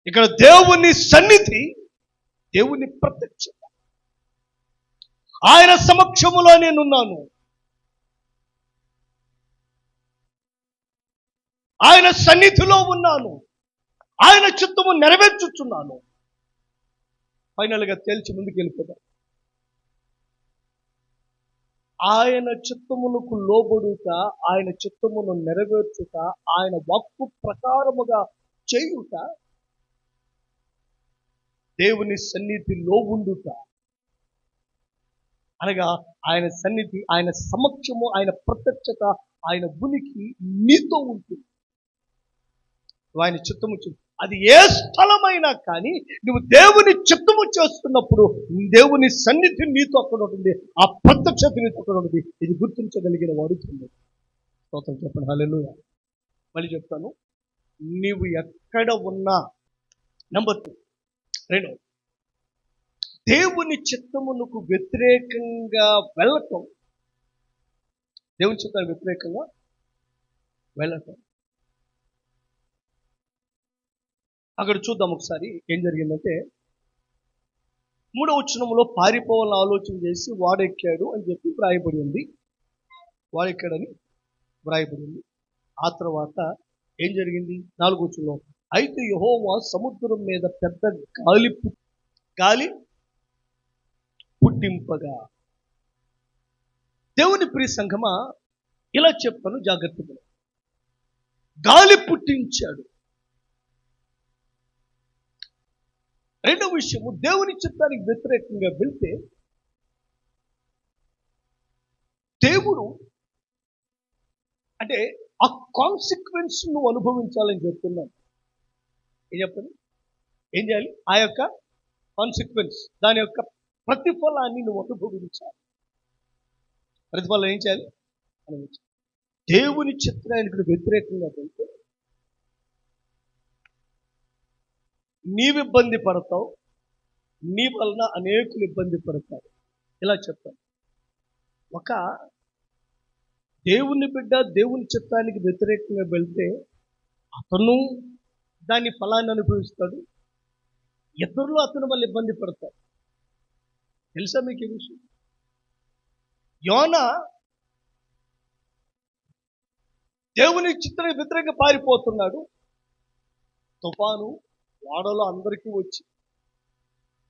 ఇక్కడ దేవుని సన్నిధి, దేవుని ప్రత్యక్షత. ఆయన సమక్షములో నేనున్నాను, ఆయన సన్నిధిలో ఉన్నాను, ఆయన చిత్తము నెరవేర్చుచున్నాను. ఫైనల్గా తేల్చి ముందుకు వెళ్ళిపోతాం. ఆయన చిత్తమునకు లోబడుట, ఆయన చిత్తమును నెరవేర్చుట, ఆయన వాక్కు ప్రకారముగా చేయుట, దేవుని సన్నిధిలో ఉండుట, అనగా ఆయన సన్నిధి, ఆయన సమక్షము, ఆయన ప్రత్యక్షత, ఆయన ఉనికి నీతో ఉంటుంది. ఆయన చిత్తము అది ఏ స్థలమైనా కానీ నువ్వు దేవుని చిత్తము చేస్తున్నప్పుడు దేవుని సన్నిధి నీతో అక్కడ ఉంటుంది, ఆ ప్రత్యక్షత నీతో అక్కడ ఉంటుంది. ఇది గుర్తించగలిగిన వాడు ధన్యుడు. స్తోత్రం చెప్పండి, హల్లెలూయా. మళ్ళీ చెప్తాను, నీవు ఎక్కడ ఉన్నా. నంబర్ 2, దేవుని చిత్తమునకు వ్యతిరేకంగా వెళ్ళటం, దేవుని చిత్తానికి వ్యతిరేకంగా వెళ్ళటం. అక్కడ చూద్దాం ఒకసారి ఏం జరిగిందంటే, 3వ వచనంలో పారిపోవాలని ఆలోచన చేసి వాడెక్కాడు అని చెప్పి వ్రాయబడి ఉంది. వాడెక్కాడని వ్రాయబడి ఉంది. ఆ తర్వాత ఏం జరిగింది? 4వ వచనంలో, అయితే యెహోవా సముద్రం మీద పెద్ద గాలి పుట్టింపగా. దేవుని ప్రియ సంఘమా, ఇలా చెప్పాను జాగ్రత్తగా. గాలి పుట్టించాడు. రెండవ విషయము, దేవుని చిత్తానికి వ్యతిరేకంగా వెళ్తే దేవుడు అంటే ఆ కాన్సిక్వెన్స్ నువ్వు అనుభవించాలని చెప్తున్నాను. ఏం చెప్పండి? ఏం చేయాలి? ఆ యొక్క కాన్సిక్వెన్స్, దాని యొక్క ప్రతిఫలాన్ని నువ్వు అనుభవించాలి. ప్రతిఫలం ఏం చేయాలి? అనుభవించాలి. దేవుని చిత్రానికి వ్యతిరేకంగా వెళ్తే నీవు ఇబ్బంది పడతావు, నీ వలన అనేకులు ఇబ్బంది పడతారు. ఇలా చెప్తాను, ఒక దేవుని బిడ్డ దేవుని చిత్తానికి వ్యతిరేకంగా వెళ్తే అతను దాని ఫలాన్ని అనుభవిస్తాడు, ఇతరులు అతని వల్ల ఇబ్బంది పడతారు. తెలుసా మీకు ఈ విషయం? యోనా దేవుని చిత్తానికి వ్యతిరేకంగా పారిపోతున్నాడు. తుఫాను వాడలో అందరికీ వచ్చి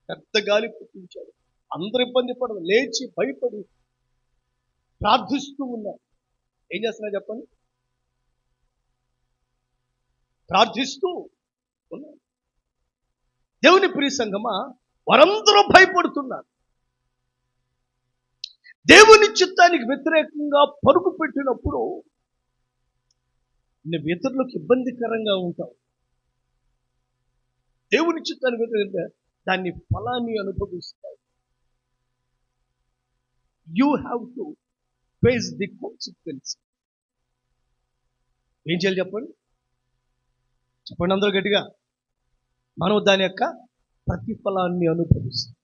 పెద్ద గాలి పుట్టించాడు. అందరు ఇబ్బంది పడదు, లేచి భయపడి ప్రార్థిస్తూ ఉన్నారు. ఏం చేస్తున్నా చెప్పండి? ప్రార్థిస్తూ ఉన్నారు. దేవుని ప్రియ సంగమా, వారందరూ భయపడుతున్నారు. దేవుని చిత్తానికి వ్యతిరేకంగా పరుగు పెట్టినప్పుడు నువ్వు ఇతరులకు ఇబ్బందికరంగా ఉంటావు. దేవుని చిత్తానికి వ్యతిరేకంగా దాన్ని ఫలాన్ని అనుభవిస్తావు. You have to face the consequence. ఏం చేయాలి చెప్పండి? చెప్పండి అందరూ గట్టిగా. మనం దాని యొక్క ప్రతిఫలాన్ని అనుభవిస్తాం.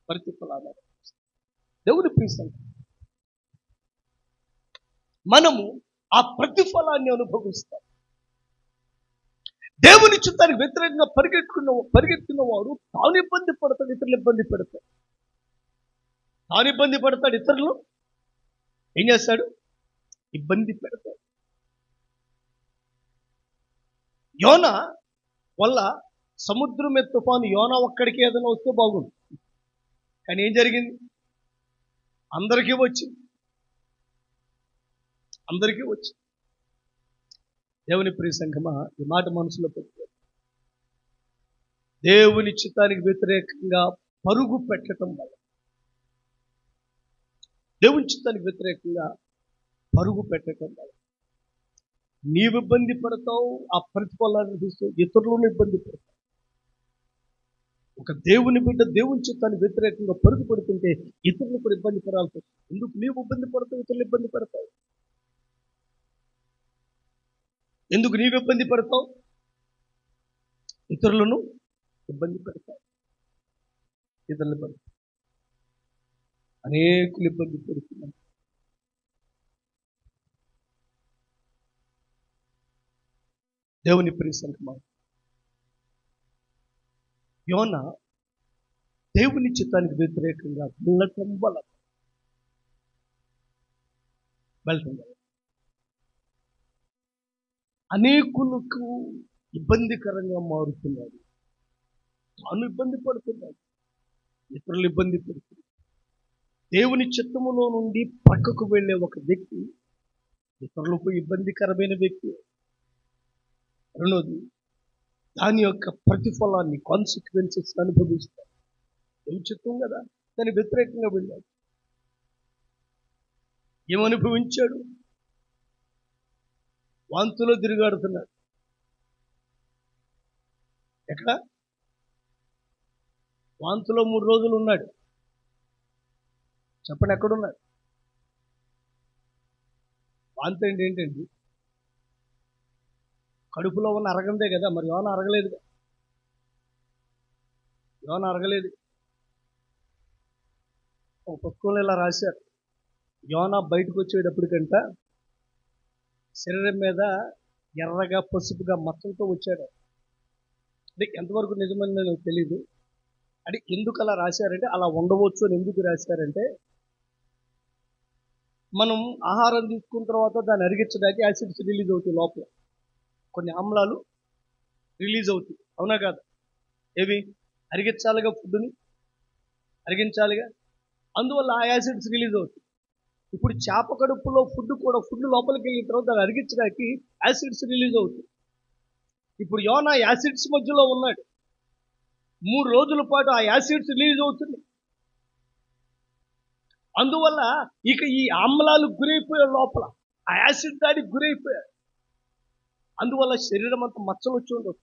ప్రతిఫలాన్ని అనుభవిస్తాం. దేవుని ప్రియ మనము ఆ ప్రతిఫలాన్ని అనుభవిస్తాం. దేవుని చిత్తానికి వ్యతిరేకంగా పరిగెత్తున్న వాడు తాను ఇబ్బంది పడతాడు, ఇతరులు ఇబ్బంది పెడతాడు. తాను ఇబ్బంది పడతాడు, ఇతరులు ఏం చేస్తాడు? ఇబ్బంది పెడతాడు. యోనా వల్ల సముద్రం మీద తుఫాను యోనా ఒక్కడికి ఏదైనా వస్తే బాగుంది. కానీ ఏం జరిగింది? అందరికీ వచ్చింది. దేవుని ప్రియ సంఘమా, ఈ మాట మనసులో పెట్టుకో. దేవుని చిత్తానికి వ్యతిరేకంగా పరుగు పెట్టడం వల్ల, దేవుని చిత్తానికి వ్యతిరేకంగా పరుగు పెట్టడం వల్ల నీవు ఇబ్బంది పడతావు. ఆ ప్రతిఫలాన్ని చూస్తూ ఇతరులను ఇబ్బంది పడతావు. ఒక దేవుని బిడ్డ దేవుని చిత్తానికి వ్యతిరేకంగా పరుగు పడుతుంటే ఇతరులు కూడా ఇబ్బంది పడాల్సి వస్తుంది. ఎందుకు నీవు ఇబ్బంది పడతావు, ఇతరులు ఇబ్బంది పడతావు? ఎందుకు నీవు ఇబ్బంది పడతావు, ఇతరులను ఇబ్బంది పెడతావు? ఇతరులు పడతావు. అనేకులు ఇబ్బంది పెడుతున్నారు. దేవుని ప్రియ సంఘమా, యోనా దేవుని చిత్తానికి వ్యతిరేకంగా వెళ్ళటం వల్ల అనేకులకు ఇబ్బందికరంగా మారుతున్నాడు. తాను ఇబ్బంది పడుతున్నాడు, ఇతరులు ఇబ్బంది పడుతున్నారు. దేవుని చిత్తములో నుండి పక్కకు వెళ్ళే ఒక వ్యక్తి ఇతరులకు ఇబ్బందికరమైన వ్యక్తి. రెండోది, దాని యొక్క ప్రతిఫలాన్ని, కాన్సిక్వెన్సెస్ అనుభవిస్తాడు. దేవుని చిత్తం కదా, దాని వ్యతిరేకంగా వెళ్ళాడు. ఏమనుభవించాడు? వాంతులో తిరుగాడుతున్నాడు. ఎక్కడ? వాంతులో 3 రోజులు ఉన్నాడు. చెప్పండి, ఎక్కడున్నాడు? వాంతి అంటే ఏంటండి? కడుపులో ఉన్న అరగందే కదా. మరి యోనా అరగలేదు. ఒక పుస్తకంలో ఇలా రాశారు, యోనా బయటకు వచ్చేటప్పటికంట శరీరం మీద ఎర్రగా పసుపుగా మచ్చలతో వచ్చాడు. అంటే ఎంతవరకు నిజమని నాకు తెలీదు. అంటే ఎందుకు అలా రాశారంటే, అలా ఉండవచ్చు అని ఎందుకు రాశారంటే, మనం ఆహారం తీసుకున్న తర్వాత దాన్ని అరిగించడానికి యాసిడ్స్ రిలీజ్ అవుతాయి, లోపల కొన్ని ఆమ్లాలు రిలీజ్ అవుతాయి. అవునా కాదు? ఏవి అరిగించాలిగా, ఫుడ్ని అరిగించాలిగా, అందువల్ల ఆ యాసిడ్స్ రిలీజ్ అవుతాయి. ఇప్పుడు చేప కడుపులో ఫుడ్ లోపలికి వెళ్ళిన తర్వాత దాన్ని అరిగించడానికి యాసిడ్స్ రిలీజ్ అవుతాయి. ఇప్పుడు యోనా యాసిడ్స్ మధ్యలో ఉన్నాడు. 3 రోజుల పాటు ఆ యాసిడ్స్ రిలీజ్ అవుతుంది. అందువల్ల ఇక ఈ ఆమ్లాలు గురైపోయాడు, లోపల ఆ యాసిడ్ దాడికి గురైపోయాడు. అందువల్ల శరీరం అంతా మచ్చలు వచ్చి ఉండవు.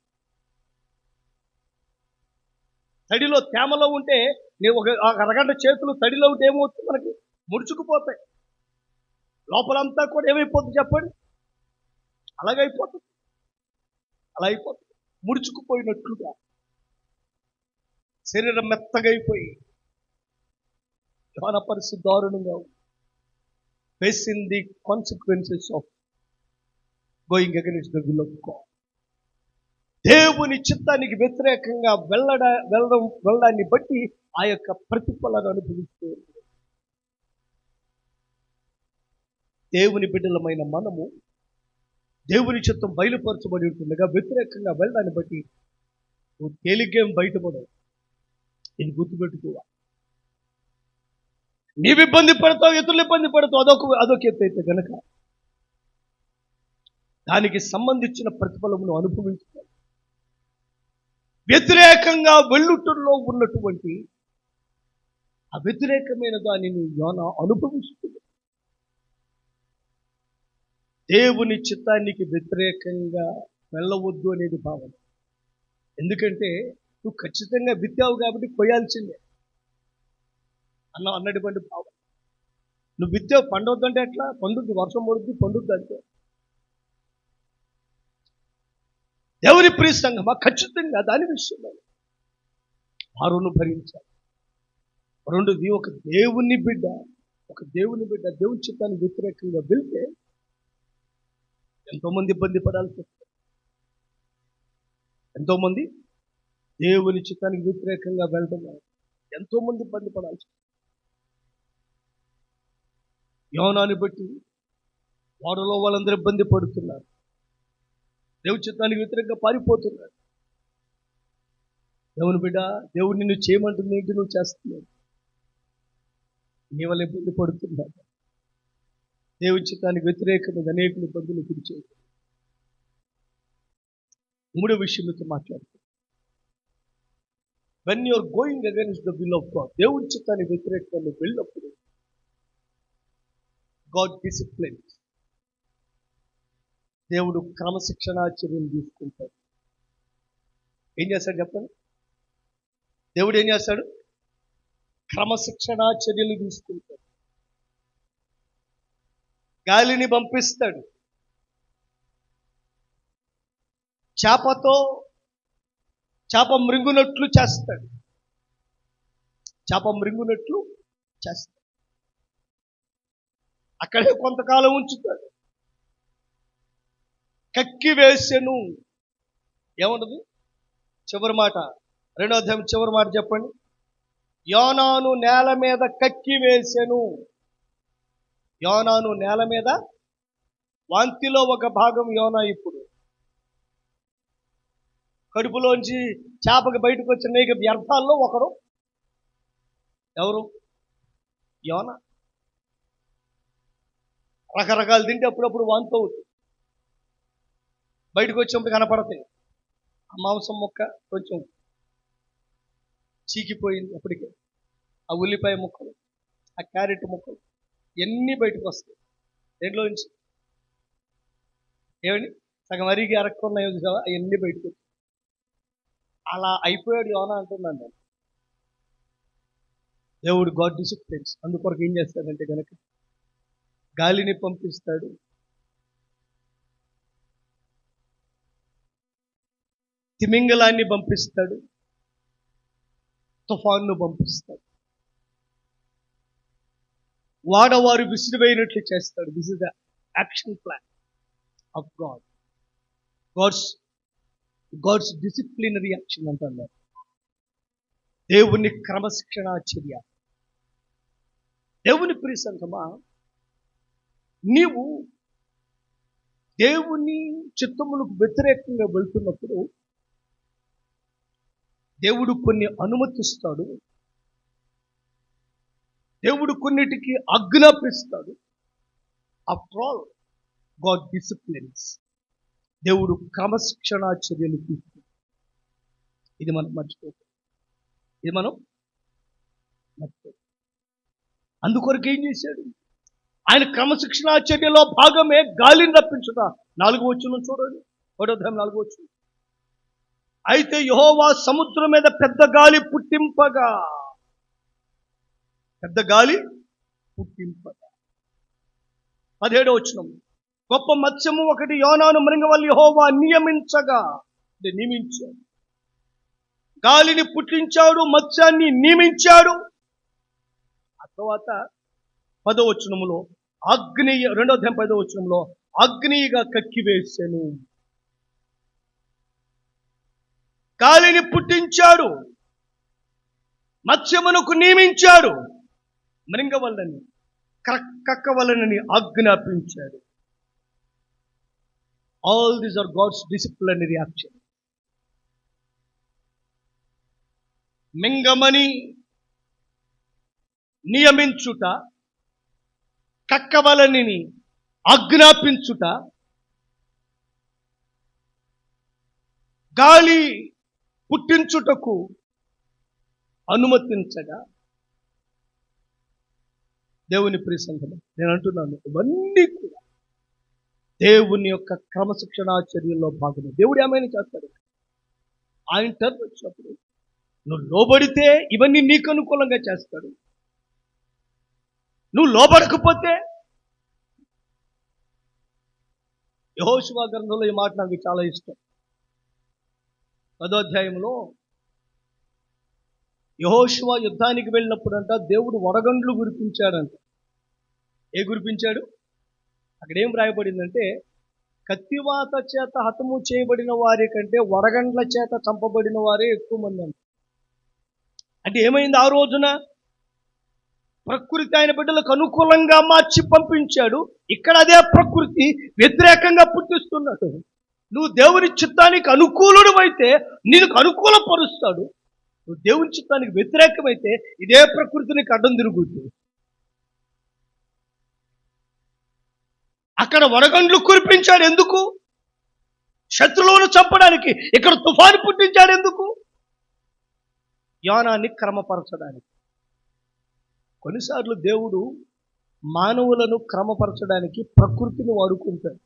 తడిలో తేమలో ఉంటే నేను ఒక అరగంట చేతులు తడిలో ఉంటే ఏమవుతుంది? మనకి ముడుచుకుపోతాయి. లోపలంతా కూడా ఏమైపోతుంది చెప్పండి? అలాగైపోతుంది. ముడుచుకుపోయినట్లుగా శరీరం మెత్తగా అయిపోయి యోనా పరిస్థితి దారుణంగా facing the consequences of going against the will of God. దేవుని చిత్తానికి వ్యతిరేకంగా వెళ్ళడాన్ని బట్టి ఆ యొక్క ప్రతిఫలాన్ని అనుభవిస్తూ ఉంటాడు. దేవుని బిడ్డలమైన మనము దేవుని చిత్తం బయలుపరచబడి ఉంటుండగా వ్యతిరేకంగా వెళ్ళడాన్ని బట్టి నువ్వు తేలిగ్గా బయటపడవు. ఇది గుర్తుపెట్టుకోవాలి. నీవు ఇబ్బంది పడతావు, ఇతరులు ఇబ్బంది పడతావు, అదొక ఎత్తు అయితే గనక దానికి సంబంధించిన ప్రతిఫలమును అనుభవించుకోవాలి. వ్యతిరేకంగా వెళ్ళుటలో ఉన్నటువంటి ఆ వ్యతిరేకమైన దానిని యోనా అనుభవిస్తుంది. దేవుని చిత్తానికి వ్యతిరేకంగా వెళ్ళవద్దు అనేది భావన. ఎందుకంటే నువ్వు ఖచ్చితంగా విత్తావు కాబట్టి కొయ్యాల్సిందే అన్నటువంటి భావన. నువ్వు విత్తావు, పండవద్దంటే ఎట్లా? పండుద్ది, వర్షం పడుద్ది, పండుద్ది అంటే. దేవుని ప్రియ సంఘమా, ఖచ్చితంగా దాని విషయంలో వారును భరించాలి. రెండోది, ఒక దేవుని బిడ్డ దేవుని చిత్తానికి వ్యతిరేకంగా వెళ్తే ఎంతోమంది ఇబ్బంది పడాల్సి వస్తుంది. ఎంతోమంది దేవుని చిత్తానికి వ్యతిరేకంగా వెళ్ళడం ఎంతోమంది ఇబ్బంది పడాల్సి వస్తుంది. యోనాని బట్టి వారిలో వాళ్ళందరూ ఇబ్బంది పడుతున్నారు. దేవుని చిత్తానికి వ్యతిరేకంగా పారిపోతున్నారు. దేవుని బిడ్డ, దేవుడు నిన్ను చేయమంటుంది ఏంటి? నువ్వు చేస్తున్నావు. నీ వల్ల ఇబ్బంది పడుతున్నావు. దేవుని చిత్తానికి వ్యతిరేకమైన అనేక ఇబ్బందులు గురిచేయి. మూడో విషయంతో మాట్లాడుతుంది. When you're going against the will of God, దేవుని చిత్తానికి వ్యతిరేకంగా వెళ్ళినప్పుడు గాడ్ డిసిప్లిన్, దేవుడు క్రమశిక్షణా చర్యలు తీసుకుంటాడు. ఏం చేస్తాడు చెప్పండి? దేవుడు ఏం చేస్తాడు? క్రమశిక్షణా చర్యలు తీసుకుంటాడు. గాలిని పంపిస్తాడు. చేప మృంగునట్లు చేస్తాడు. అక్కడే కొంతకాలం ఉంచుతాడు. కక్కి వేసెను. ఏముండదు? చివరి మాట, 2వ అధ్యాయం చివరి మాట చెప్పండి. యోనాను నేల మీద కక్కి వేసెను. యోనాను నేల మీద, వాంతిలో ఒక భాగం యోనా. ఇప్పుడు కడుపులోంచి చేపకి బయటకు వచ్చిన అనేక వ్యర్థాల్లో ఒకరు ఎవరు? యోనా. రకరకాలు తింటే అప్పుడప్పుడు వాంతి అవుతుంది. బయటకు వచ్చినప్పుడు కనపడతాయి. ఆ మాంసం ముక్క కొంచెం చీకిపోయింది అప్పటికే. ఆ ఉల్లిపాయ ముక్కలు, ఆ క్యారెట్ ముక్కలు ఎన్ని బయటకు వస్తాయి. దేంట్లో నుంచి? ఏమండి? సగం అరిగి అరక్కున్నాయి కదా, అవన్నీ బయటకు వచ్చాయి. అలా అయిపోయాడు యోనా అంటున్నాను నేను. దేవుడు గాడ్ డిసిప్లిన్స్. అందుకొరకు ఏం చేస్తాడంటే కనుక గాలిని పంపిస్తాడు. తిమింగలాన్ని పంపిస్తాడు. తుఫాన్ను పంపిస్తాడు. వాడవారు విసిరివేయినట్లు చేస్తాడు. This is the action plan of God. God's disciplinary action అంటున్నారు. దేవుని క్రమశిక్షణా చర్య. దేవుని ప్రియ సంఘమా, నీవు దేవుని చిత్తములకు వ్యతిరేకంగా వెళ్తున్నప్పుడు దేవుడు కొన్ని అనుమతిస్తాడు. దేవుడు కొన్నిటికి ఆజ్ఞాపిస్తాడు. After all God disciplines. దేవుడు క్రమశిక్షణా చర్యలు తీసుకుంటాడు. ఇది మనం మర్చిపోతాం. అందుకొరకు ఏం చేశాడు? ఆయన క్రమశిక్షణా చర్యలో భాగమే గాలిని రప్పించుట. 4వ వచనం చూడండి. 1వ అధ్యాయం 4వ వచనం. అయితే యెహోవా సముద్రం మీద పెద్ద గాలి పుట్టింపగా. 17వ వచనం. గొప్ప మత్స్యము ఒకటి యోనాను మృంగవలె యెహోవా నియమించాడు. గాలిని పుట్టించాడు, మత్స్యాన్ని నియమించాడు. ఆ తర్వాత 10వ వచనములో అగ్ని, 2వ అధ్యాయం 10వ వచనంలో అగ్నిగా కక్కివేసెను. గాలిని పుట్టించాడు, మత్స్యమునకు నియమించాడు, మృంగవల్లని. కక్కవలనని ఆజ్ఞాపించాడు. All these are God's disciplinary action. మింగమని నియమించుట, కక్కవలనని ఆజ్ఞాపించుట, గాలి పుట్టించుటకు అనుమతించగా, దేవుని ప్రియ సంఘం, నేను అంటున్నాను, ఇవన్నీ కూడా దేవుని యొక్క క్రమశిక్షణా చర్యల్లో భాగమే. దేవుడు ఏమైనా చేస్తాడు. ఆయన టర్న్ వచ్చినప్పుడు నువ్వు లోబడితే ఇవన్నీ నీకు అనుకూలంగా చేస్తాడు. నువ్వు లోబడకపోతే, యెహోషువ గ్రంథంలో ఈ మాట నాకు చాలా ఇష్టం. 10వ అధ్యాయంలో యెహోషువ యుద్ధానికి వెళ్ళినప్పుడంట దేవుడు వడగండ్లు కురిపించాడంట. కురిపించాడు? అక్కడ ఏం రాయబడిందంటే, కత్తివాత చేత హతము చేయబడిన వారి కంటే వడగండ్ల చేత చంపబడిన వారే ఎక్కువ మంది అంట. అంటే ఏమైంది? ఆ రోజున ప్రకృతి ఆయన బిడ్డలకు అనుకూలంగా మార్చి పంపించాడు. ఇక్కడ అదే ప్రకృతి వ్యతిరేకంగా పుట్టిస్తున్నాడు. నువ్వు దేవుని చిత్తానికి అనుకూలుడు అయితే నీకు అనుకూలపరుస్తాడు. నువ్వు దేవుని చిత్తానికి వ్యతిరేకమైతే ఇదే ప్రకృతిని అడ్డం తిరుగుతుంది. అక్కడ వడగండ్లు కురిపించాడు ఎందుకు? శత్రువులను చంపడానికి. ఇక్కడ తుఫాను పుట్టించాడు ఎందుకు? యోనాన్ని క్రమపరచడానికి. కొన్నిసార్లు దేవుడు మానవులను క్రమపరచడానికి ప్రకృతిని వాడుకుంటాడు.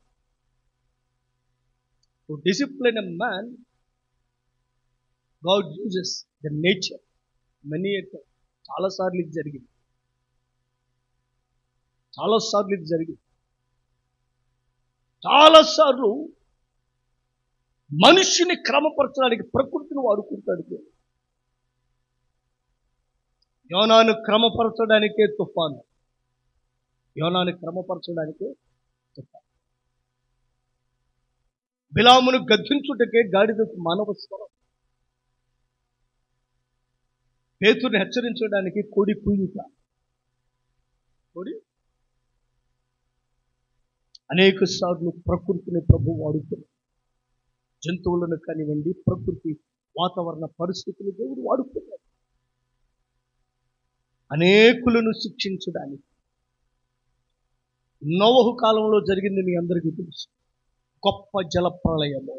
To discipline a man, God uses the nature. Many చాలాసార్లు ఇది జరిగింది. చాలాసార్లు మనిషిని క్రమపరచడానికి ప్రకృతిని వాడుకుంటాడు. యోనాను క్రమపరచడానికే తుఫాను. బిలామును గద్దించుటకే గాడిదకు మానవ స్వరం. పేతురుని హెచ్చరించడానికి కోడి కూయుట. అనేక సార్లు ప్రకృతిని ప్రభు వాడుకున్నాడు. జంతువులను కానివ్వండి, ప్రకృతి వాతావరణ పరిస్థితులు దేవుడు వాడుకున్నాడు అనేకులను శిక్షించడానికి. నోవహు కాలంలో జరిగింది మీ అందరికీ తెలుసు. గొప్ప జలప్రళయము.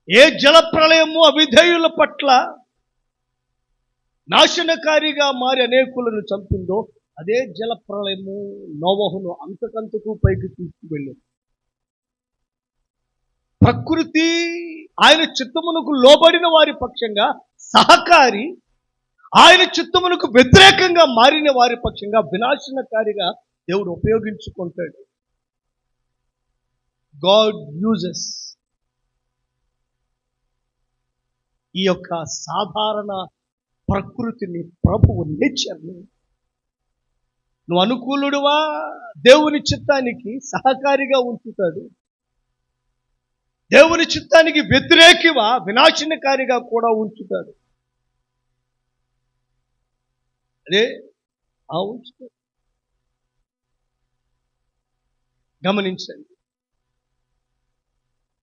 ఏ జలప్రళయము అవిధేయుల పట్ల నాశనకారిగా మారి అనేకులను చంపిందో అదే జలప్రళయము నోవహును అంతకంతకు పైకి తీసుకువెళ్ళింది. ప్రకృతి ఆయన చిత్తమునకు లోబడిన వారి పక్షంగా సహకారి, ఆయన చిత్తమునకు వ్యతిరేకంగా మారిన వారి పక్షంగా వినాశనకారిగా దేవుడు ఉపయోగించుకుంటాడు. గాడ్ యూజెస్ ఈ యొక్క సాధారణ ప్రకృతిని, ప్రభువు నేచర్ని. నువ్వు అనుకూలుడువా, దేవుని చిత్తానికి సహకారిగా ఉంచుతాడు. దేవుని చిత్తానికి వ్యతిరేకివా, వినాశనకారిగా కూడా ఉంచుతాడు. అదే ఉంచుతాడు. గమనించండి.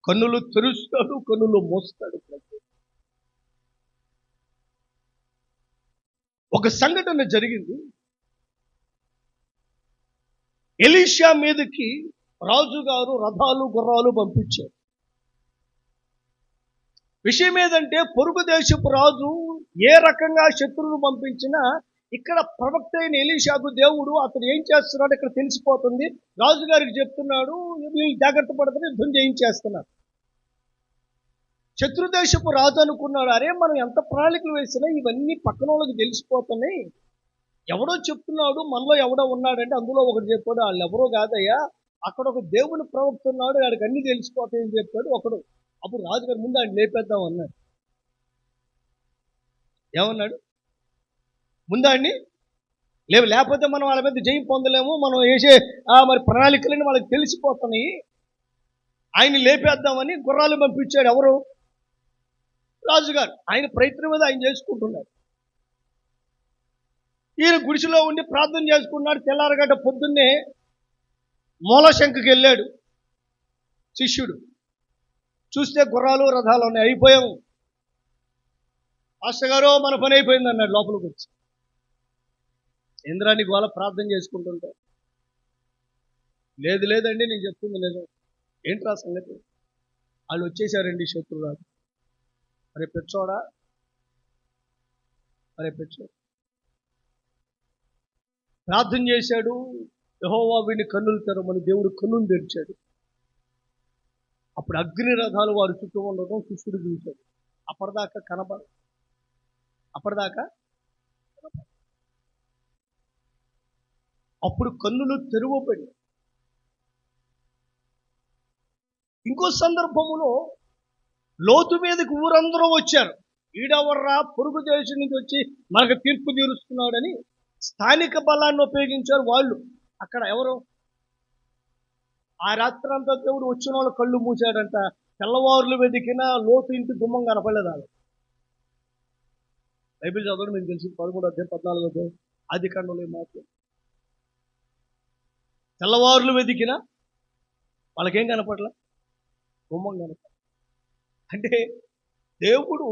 కన్నులు తెరుస్తాడు, కన్నులు మోస్తాడు. ఒక సంఘటన జరిగింది. ఎలీషా మీదకి రాజుగారు రథాలు గుర్రాలు పంపించారు. విషయం ఏదంటే, పొరుగు దేశపు రాజు ఏ రకంగా శత్రువును పంపించినా ఇక్కడ ప్రవక్త అయిన ఎలీషాకు దేవుడు అతను ఏం చేస్తున్నాడు ఇక్కడ తెలిసిపోతుంది. రాజుగారికి చెప్తున్నాడు, జాగ్రత్త పడుతుంది, యుద్ధం చేయించేస్తున్నారు. శత్రుదేశపు రాజు అనుకున్నాడు, అరే మనం ఎంత ప్రణాళికలు వేసినా ఇవన్నీ పక్కన వాళ్ళకి తెలిసిపోతున్నాయి. ఎవడో చెప్తున్నాడు, మనలో ఎవడో ఉన్నాడంటే అందులో ఒకటి చెప్పాడు, వాళ్ళు ఎవరో కాదయ్యా, అక్కడ ఒక దేవుని ప్రవక్త ఉన్నాడు, వాడికి అన్ని తెలిసిపోతాయని చెప్పాడు ఒకడు. అప్పుడు రాజుగారు ముందు ఆయన లేపేద్దాం అన్నాడు. ఏమన్నాడు? ముందు ఆయన్ని లేకపోతే మనం వాళ్ళ మీద జయం పొందలేము, మనం వేసే మరి ప్రణాళికలని వాళ్ళకి తెలిసిపోతున్నాయి, ఆయన్ని లేపేద్దామని గుర్రాలు పంపించాడు. ఎవరు? రాజుగారు. ఆయన ప్రయత్నం మీద ఆయన చేసుకుంటున్నాడు. ఈయన గుడిసెలో ఉండి ప్రార్థన చేసుకున్నాడు. తెల్లారగడ్డ పొద్దున్నే మూలశంఖకి వెళ్ళాడు శిష్యుడు. చూస్తే గుర్రాలు రథాలు ఉన్నాయి. అయిపోయాము మాస్టర్ గారు, మన పని అయిపోయింది అన్నాడు లోపలికి వచ్చి. ఇంద్రానికి వాళ్ళ ప్రార్థన చేసుకుంటుంటే, లేదండి నేను చెప్తుంది నిజం. ఏంట్రా సంగతి? వాళ్ళు వచ్చేసారండి శత్రురాజు. అరే పెచ్చోడా, ప్రార్థన చేశాడు. యెహోవా వీడిని కన్నులు తెరవమని దేవుడు కన్నులు తెరిచాడు. అప్పుడు అగ్ని రథాలు వారి చుట్టూ ఉండడం శిష్యుడు చూశాడు. అప్పటిదాకా అప్పుడు కన్నులు తెరవబడి. ఇంకో సందర్భములో లోతు మీదకి ఊరందరూ వచ్చారు. ఈడవర్రా పొరుగు దేశం నుంచి వచ్చి మనకు తీర్పు తీరుస్తున్నాడని స్థానిక బలాన్ని ఉపయోగించారు వాళ్ళు. అక్కడ ఎవరు? ఆ రాత్రంతా దేవుడు వచ్చిన వాళ్ళు కళ్ళు మూసాడంట. తెల్లవారులు వెతికినా లోతు ఇంటి గుమ్మం కనపడలేదు. వాళ్ళు బైబిల్ చదవడం మీకు తెలిసి 13వ అధ్యాయం 14వ అధ్యాయం ఆది కాండంలో మాత్రం తెల్లవారులు వెతికినా వాళ్ళకేం కనపడలే, గుమ్మం కనపడ. అంటే దేవుడు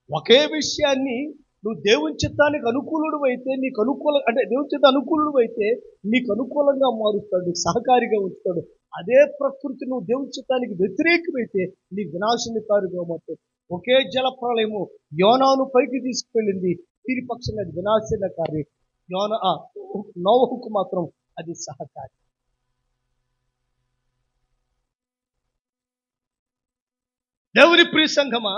ఒకే విషయాన్ని, నువ్వు దేవుని చిత్తానికి అనుకూలుడు అయితే నీకు అంటే దేవుని చిత్త అనుకూలుడు అయితే నీకు అనుకూలంగా మారుస్తాడు, నీకు సహకారిగా ఉంచుతాడు. అదే ప్రకృతి నువ్వు దేవుని చిత్తానికి వ్యతిరేకమైతే నీకు వినాశనకారిగా మారుతాడు. ఒకే జల ప్రళయము యోనాను పైకి తీసుకువెళ్ళింది, దీని పక్షంగా అది వినాశనకారి. నోవహుకు మాత్రం అది సహకారి. దేవుని ప్రియ సంఘమా,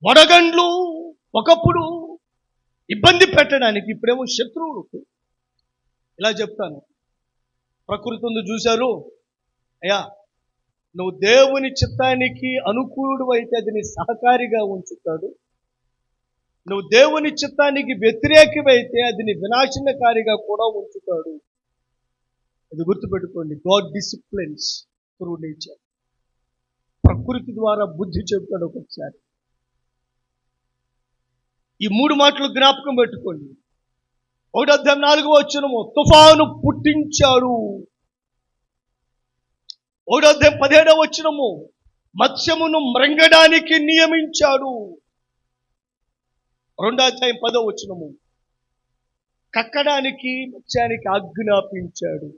వడగండ్లు ఒకప్పుడు ఇబ్బంది పెట్టడానికి, ఇప్పుడేమో శత్రువులకు. ఇలా చెప్తాను, ప్రకృతి ఉంది చూశారు, అయ్యా నువ్వు దేవుని చిత్తానికి అనుకూలుడు అయితే అది నీ సహకారిగా ఉంచుతాడు. నువ్వు దేవుని చిత్తానికి వ్యతిరేకమైతే అది నీ వినాశనకారిగా కూడా ఉంచుతాడు. అది గుర్తుపెట్టుకోండి. God disciplines through nature. ప్రకృతి ద్వారా బుద్ధి చెబుతాడు ఒకసారి. ఈ 3 మాటలు జ్ఞాపకం పెట్టుకోండి. 1వ అధ్యాయం 4వ వచనము, తుఫాను పుట్టించాడు. 1వ అధ్యాయం 17వ వచనము, మత్స్యమును మృంగడానికి నియమించాడు. 2వ అధ్యాయం 10వ వచనము, కక్కడానికి మత్స్యానికి ఆజ్ఞాపించాడు.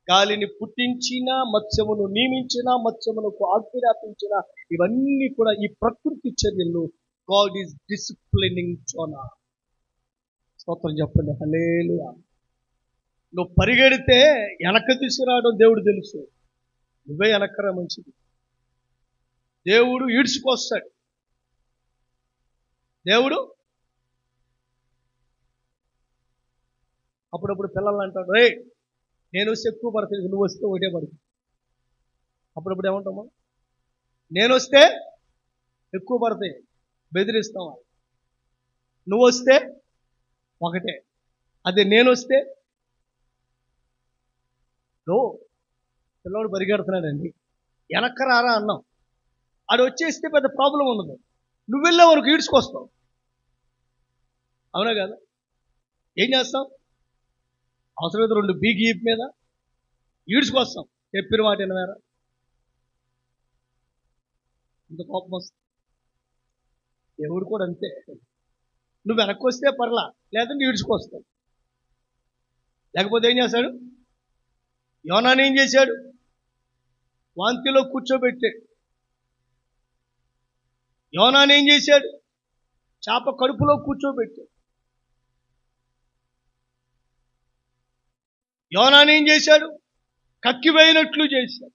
గాలిని పుట్టించిన, మత్స్యమును నియమించిన, మత్స్యమునకు ఆజ్ఞాపించిన, ఇవన్నీ కూడా ఈ ప్రకృతి చర్యలు. God is disciplining Zona. స్తోత్రం చెప్పండి, హల్లెలూయా. నువ్వు పరిగెడితే వెనక తీసుకురావడం దేవుడు తెలుసు. నువ్వే వెనక్కరా మంచిది. దేవుడు ఈడ్చుకొస్తాడు. దేవుడు అప్పుడప్పుడు పిల్లలు అంటాడు, రే నేను వస్తే ఎక్కువ పడుతుంది, నువ్వు వస్తే ఒకటే పడుతుంది. అప్పుడప్పుడు ఏమంటామా, నేను వస్తే ఎక్కువ పడతాయి, బెదిరిస్తాం. నువ్వు వస్తే ఒకటే, అదే నేను వస్తే పిల్లవాడు పరిగెడుతున్నాడండి, వెనక్కి రారా అన్నాం, ఆడు వచ్చేస్తే పెద్ద ప్రాబ్లం ఉండదు. నువ్వు వెళ్ళే వరకు ఈడ్చుకొస్తావు. అవునా కదా? ఏం చేస్తాం? అవసరమైతే 2 బీగి మీద ఈడ్చుకొస్తాం. చెప్పిన మాట వినవేరా, ఇంత కోపం వస్తుంది. దేవుడు కూడా అంతే. నువ్వు వెనక్కి వస్తే పర్లా, లేదంటే ఈడ్చుకొస్తావు. లేకపోతే ఏం చేస్తాడు? యోనాని ఏం చేశాడు? వాంతిలో కూర్చోబెట్టాడు. యోనాని ఏం చేశాడు? చేప కడుపులో కూర్చోబెట్టాడు. యోనాని ఏం చేశాడు? కక్కివేయినట్లు చేశాడు.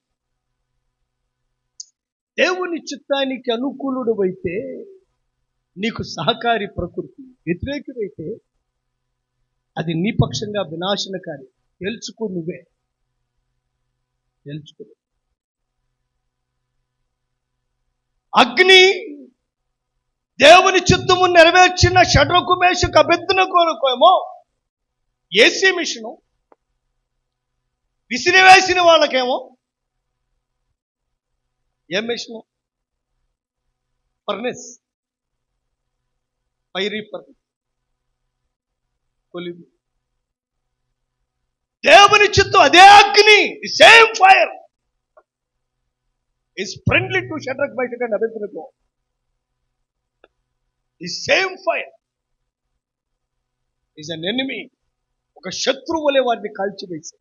దేవుని చిత్తానికి అనుకూలుడు అయితే నీకు సహకారి ప్రకృతి, వ్యతిరేకమైతే అది నీ పక్షంగా వినాశనకారి. తెలుసుకో, నువ్వే తెలుసుకో. అగ్ని దేవుని చిత్తము నెరవేర్చిన షడ్రకు మేషకు అబేద్నెగోలకు ఏమో ఏసీ మిషను, విసిరివేసిన వాళ్ళకేమో ఏం మిషను? ఫర్నెస్. ఫైరీ పర్వతం, కొలిమి. దేవుని చిత్తం అదే అగ్ని, the same fire is friendly to Shadrach, Meshach and Abednego. The same fire is an enemy. ఒక శత్రువు వలె వారిని కాల్చివేసి,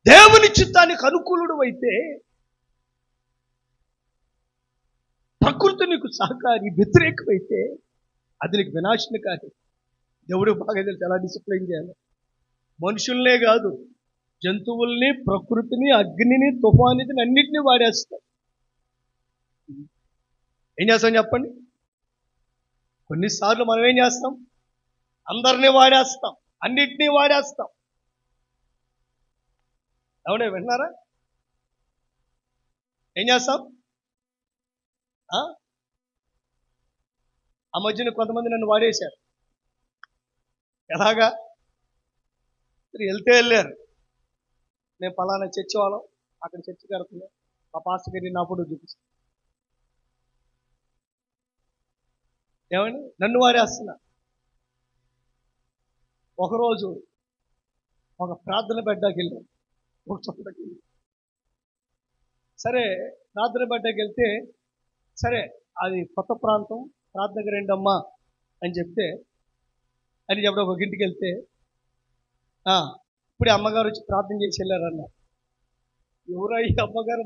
దేవుని చిత్తానికి అనుకూలుడు అయితే ప్రకృతి నీకు సహకారి, వ్యతిరేకమైతే అది నీకు వినాశనకారి. దేవుడు బాగా తెలుసు ఎలా డిసిప్లైన్ చేయాలి. మనుషుల్నే కాదు, జంతువుల్ని, ప్రకృతిని, అగ్నిని, తుఫానిని అన్నిటినీ వాడేస్తాం. ఏం చేస్తాం చెప్పండి? కొన్నిసార్లు మనం ఏం చేస్తాం? అందరినీ వాడేస్తాం, అన్నిటినీ వాడేస్తాం. అవునే, విన్నారా? ఏం చేస్తాం? ఆ మధ్యన కొంతమంది నన్ను వాడేశారు. ఎలాగా? వెళ్తే వెళ్ళారు, నేను పలానా చర్చి వాళ్ళం, అక్కడ చర్చి కడుతున్నాను, మా పాస్టర్ గారి నా ఫోటో చూపిస్తాను. ఏమండి, నన్ను వాడేస్తున్నా. ఒకరోజు ఒక ప్రార్థన బెడ్డాకి వెళ్ళాను, ఒక చోటకి. సరే, ప్రార్థన బెడ్డాకి వెళ్తే, సరే అది కొత్త ప్రాంతం, ప్రార్థనకి రండమ్మా అని చెప్తే, అని చెప్పడం ఒక ఇంటికి వెళ్తే, ఇప్పుడే అమ్మగారు వచ్చి ప్రార్థన చేసి వెళ్ళారన్న. ఎవరై అమ్మగారు?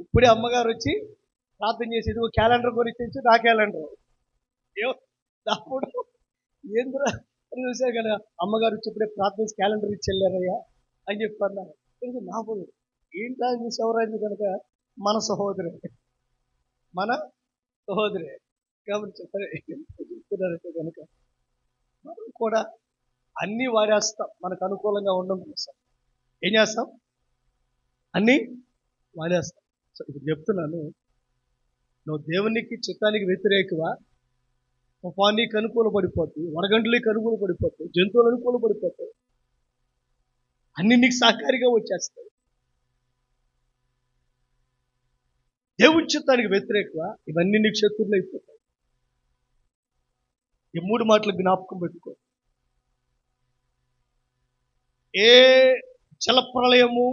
ఇప్పుడే అమ్మగారు వచ్చి ప్రార్థన చేసేది. ఒక క్యాలెండర్ కొనిచ్చి, నా క్యాలెండర్ అప్పుడు ఏంద్రా అని చూసారు కదా, అమ్మగారు వచ్చి ఇప్పుడే ప్రార్థన క్యాలెండర్ ఇచ్చి వెళ్ళారయ్యా అని చెప్పన్నారు. నాకు ఏంటా చూసి ఎవరైంది కనుక మన సహోదరే, మన సహోదరే కాబట్టి చెప్తున్నారంటే కనుక మనం కూడా అన్నీ వాడేస్తాం. మనకు అనుకూలంగా ఉండడం కోసం ఏం చేస్తాం? అన్నీ వాడేస్తాం. సో ఇప్పుడు చెప్తున్నాను, నువ్వు దేవునికి చిత్తానికి వ్యతిరేకవా? తుఫానికి అనుకూల పడిపోతాయి, వడగండ్లకి అనుకూల పడిపోతాయి, జంతువులు అనుకూల పడిపోతాయి, అన్ని నీకు సహకారిగా వచ్చేస్తాయి. దేవుని చిత్తానికి వ్యతిరేకవా? ఇవన్నీ నీకు శత్రువులు అయిపోతాయి. ఈ 3 మాటలు జ్ఞాపకం పెట్టుకో. ఏ జలప్రళయము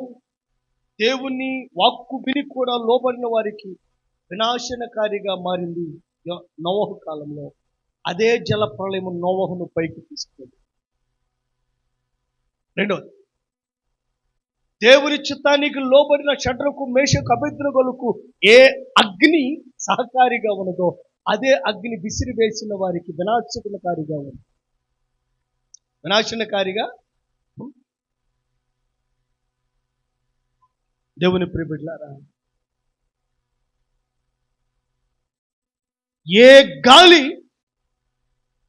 దేవుని వాక్కు విని కూడా లోబడిన వారికి వినాశనకారిగా మారింది నోవహు కాలంలో. అదే జలప్రళయము నోవహును పైకి తీసుకుంది. రెండోది, దేవుని చిత్తానికి లోబడిన షడ్రకు, మేషకు, అబేద్నెగోలకు ఏ అగ్ని సహకారిగా ఉన్నదో అదే అగ్ని విసిరివేసిన వారికి వినాశనకారిగా ఉంది. వినాశనకారిగా దేవుని ప్రియబిడ్డలారా, ఏ గాలి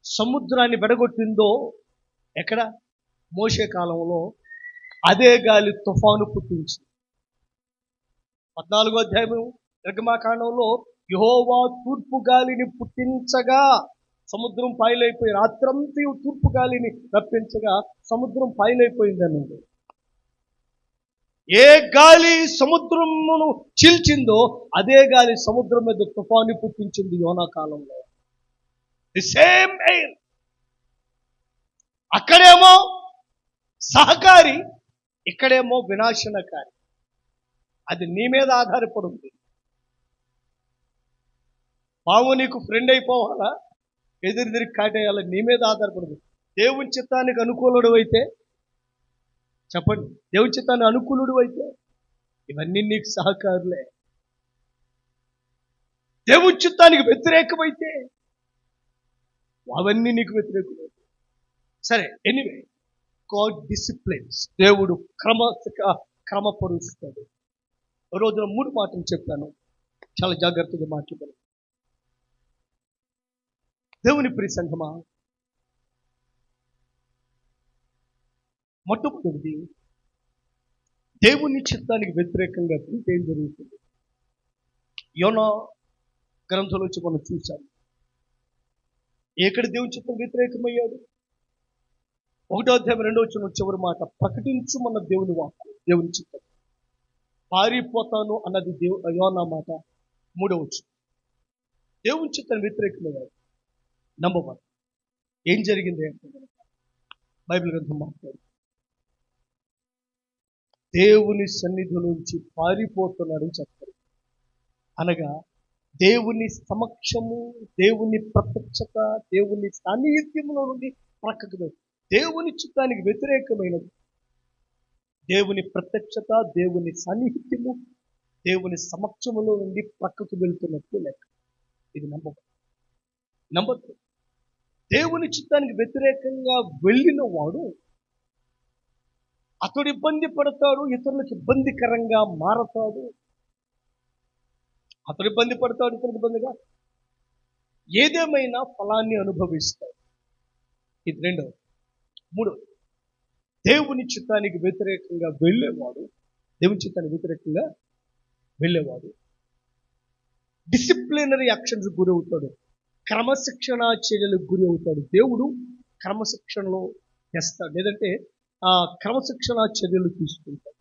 సముద్రాన్ని వెడగొట్టిందో ఎక్కడ? మోషే కాలంలో అదే గాలి తుఫాను పుట్టించింది. 14వ అధ్యాయం నిర్గమాకాండంలో యెహోవా తూర్పు గాలిని పుట్టించగా సముద్రం పాయలైపోయి, రాత్రంతా తూర్పు గాలిని రప్పించగా సముద్రం పాయలైపోయిందనండి. ఏ గాలి సముద్రమును చీల్చిందో అదే గాలి సముద్రం మీద తుఫాను పుట్టించింది యోనా కాలంలో. The same air. అక్కడేమో సహకారి, ఇక్కడేమో వినాశనకారి. అది నీ మీద ఆధారపడి ఉంది. పాము నీకు ఫ్రెండ్ అయిపోవాలా, ఎదురు కాటేయాలా, నీ మీద ఆధారపడింది. దేవుని చిత్తానికి అనుకూలుడు అయితే చెప్పండి, దేవుని చిత్తానికి అనుకూలుడు అయితే ఇవన్నీ నీకు సహకారులే. దేవుని చిత్తానికి వ్యతిరేకమైతే అవన్నీ నీకు వ్యతిరేకమైతే. సరే, ఎనీవే, గాడ్ డిసిప్లిన్స్. దేవుడు క్రమపరుస్తాడు. రోజున 3 మాటలు చెప్పాను, చాలా జాగ్రత్తగా మాట్లాడాను. దేవుని ప్రియ సంఘమా, మొట్టమొదటిది, దేవుని చిత్తానికి వ్యతిరేకంగా ఏం జరుగుతుంది? యోనా గ్రంథంలో వచ్చి మనం చూసాం. ఎక్కడ దేవుని చిత్తం వ్యతిరేకమయ్యాడు? 1వ అధ్యాయం 2వ వచనం చివరి మాట, ప్రకటించుమన్న దేవుని వాక్కు, దేవుని చిత్తం. పారిపోతాను అన్నది యోనా మాట 3వ వచనం. దేవుని చిత్తానికి వ్యతిరేకమైన నంబర్ 1. ఏం జరిగింది అంటే బైబిల్ గ్రంథం మాట్లాడు, దేవుని సన్నిధి నుంచి పారిపోతున్నాడని చెప్తారు. అనగా దేవుని సమక్షము, దేవుని ప్రత్యక్షత, దేవుని సాన్నిధ్యంలో నుండి ప్రక్కకు దేవుని చిత్తానికి వ్యతిరేకమైనది. దేవుని ప్రత్యక్షత, దేవుని సాన్నిధ్యము, దేవుని సమక్షములో నుండి ప్రక్కకు వెళ్తున్నట్టు లెక్క. ఇది నంబర్ 2. దేవుని చిత్తానికి వ్యతిరేకంగా వెళ్ళిన వాడు అతడు ఇబ్బంది పడతాడు, ఇతరులకు ఇబ్బందికరంగా మారతాడు. అతడు ఇబ్బంది పడతాడు, ఇతరులకు ఇబ్బందిగా, ఏదేమైనా ఫలాన్ని అనుభవిస్తాడు. ఇది 2. 3. దేవుని చిత్తానికి వ్యతిరేకంగా వెళ్ళేవాడు, దేవుని చిత్తానికి వ్యతిరేకంగా వెళ్ళేవాడు డిసిప్లినరీ యాక్షన్స్ గురి అవుతాడు, క్రమశిక్షణ చర్యలకు గురి అవుతాడు. దేవుడు క్రమశిక్షణలో తెస్తాడు, లేదంటే క్రమశిక్షణ చర్యలు తీసుకుంటాడు.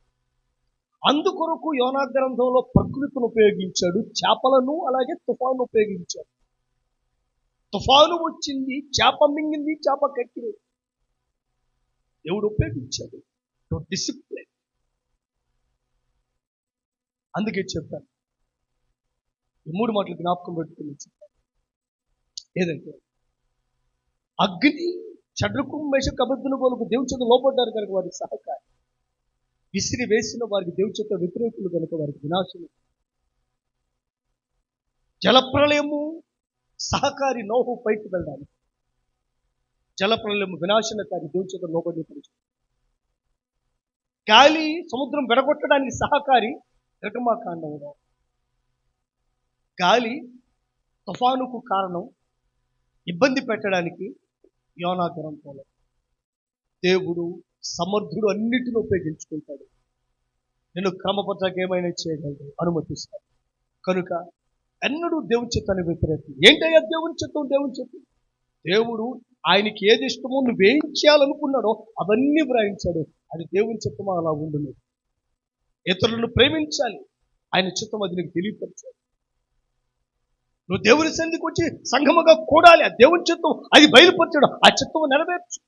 అందుకొరకు యోనా గ్రంథంలో ప్రకృతిని ఉపయోగించాడు, చేపలను అలాగే తుఫాను ఉపయోగించాడు. తుఫాను వచ్చింది, చేప మింగింది, చేప కక్కింది. దేవుడు ఉపయోగించాడు డిసిప్లిన్. అందుకే చెప్పాను, ఈ 3 మాటలు జ్ఞాపకం పెట్టుకుని చెప్పాను. ఏదంటే అగ్ని, షడ్రకు, మేషకు, అబేద్నెగోలకు దేవుని చేత లోపడ్డారు కనుక వారికి సహకారి, విసిరి వేసిన వారికి దేవుని చేత వ్యతిరేకులు కనుక వారికి వినాశనం. జలప్రలయము సహకారి నోహు పైకి వెళ్ళడానికి, జలప్రలయము వినాశనకారి దేవుని చేత లోబడి పరిచయం. గాలి సముద్రం విడగొట్టడానికి సహకారి నిర్గమాకాండంలో, గాలి తుఫానుకు కారణం ఇబ్బంది పెట్టడానికి యోనా గ్రంథంలో. దేవుడు సమర్థుడు, అన్నిటిని ఉపయోగించుకుంటాడు. నేను క్రమపద్ధతిగా ఏమైనా చేయగలడు, అనుమతిస్తాడు. కనుక ఎన్నడూ దేవుని చిత్తానికి వ్యతిరేకం. ఏంటయ్యా దేవుని చిత్తం? దేవుని చిత్తం, దేవుడు ఆయనకి ఏది ఇష్టమో, నువ్వేం చేయాలనుకున్నాడో అవన్నీ వ్రాయించాడు. అది దేవుని చిత్తమో అలా ఉండును. ఇతరులను ప్రేమించాలి, ఆయన చిత్తం అది నీకు తెలియపరచాలి. నువ్వు దేవుని సన్నిధికి వచ్చి సంఘముగా కూడాలి, ఆ దేవుని చిత్తం అది బయలుపరచడు. ఆ చిత్తం నెరవేర్చు.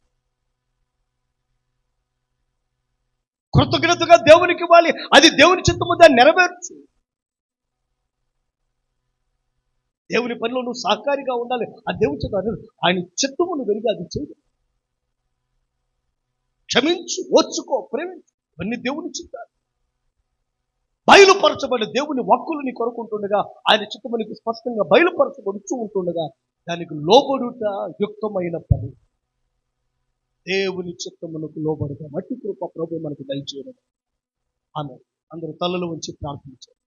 కృతజ్ఞతగా దేవునికి ఇవ్వాలి, అది దేవుని చిత్తము, దాన్ని నెరవేర్చు. దేవుని పనిలో నువ్వు సహకారిగా ఉండాలి, ఆ దేవుని చిత్తం, ఆయన చిత్తమును వెరిగి అది చేయదు. క్షమించు, ఓర్చుకో, ప్రేమించు, ఇవన్నీ దేవుని చిత్తాలు. బయలుపరచబడి దేవుని వాక్కులు నీ కొరకుంటుండగా, ఆయన చిత్తము నీకు స్పష్టంగా బయలుపరచబడుతూ ఉంటుండగా దానికి లోబడుట యుక్తమైన పని. దేవుని చిత్తమునకు లోబడుట మట్టి కృప ప్రభువు మనకు దయచేయడం. ఆమె అందరూ తలలు ఉంచి ప్రార్థించారు.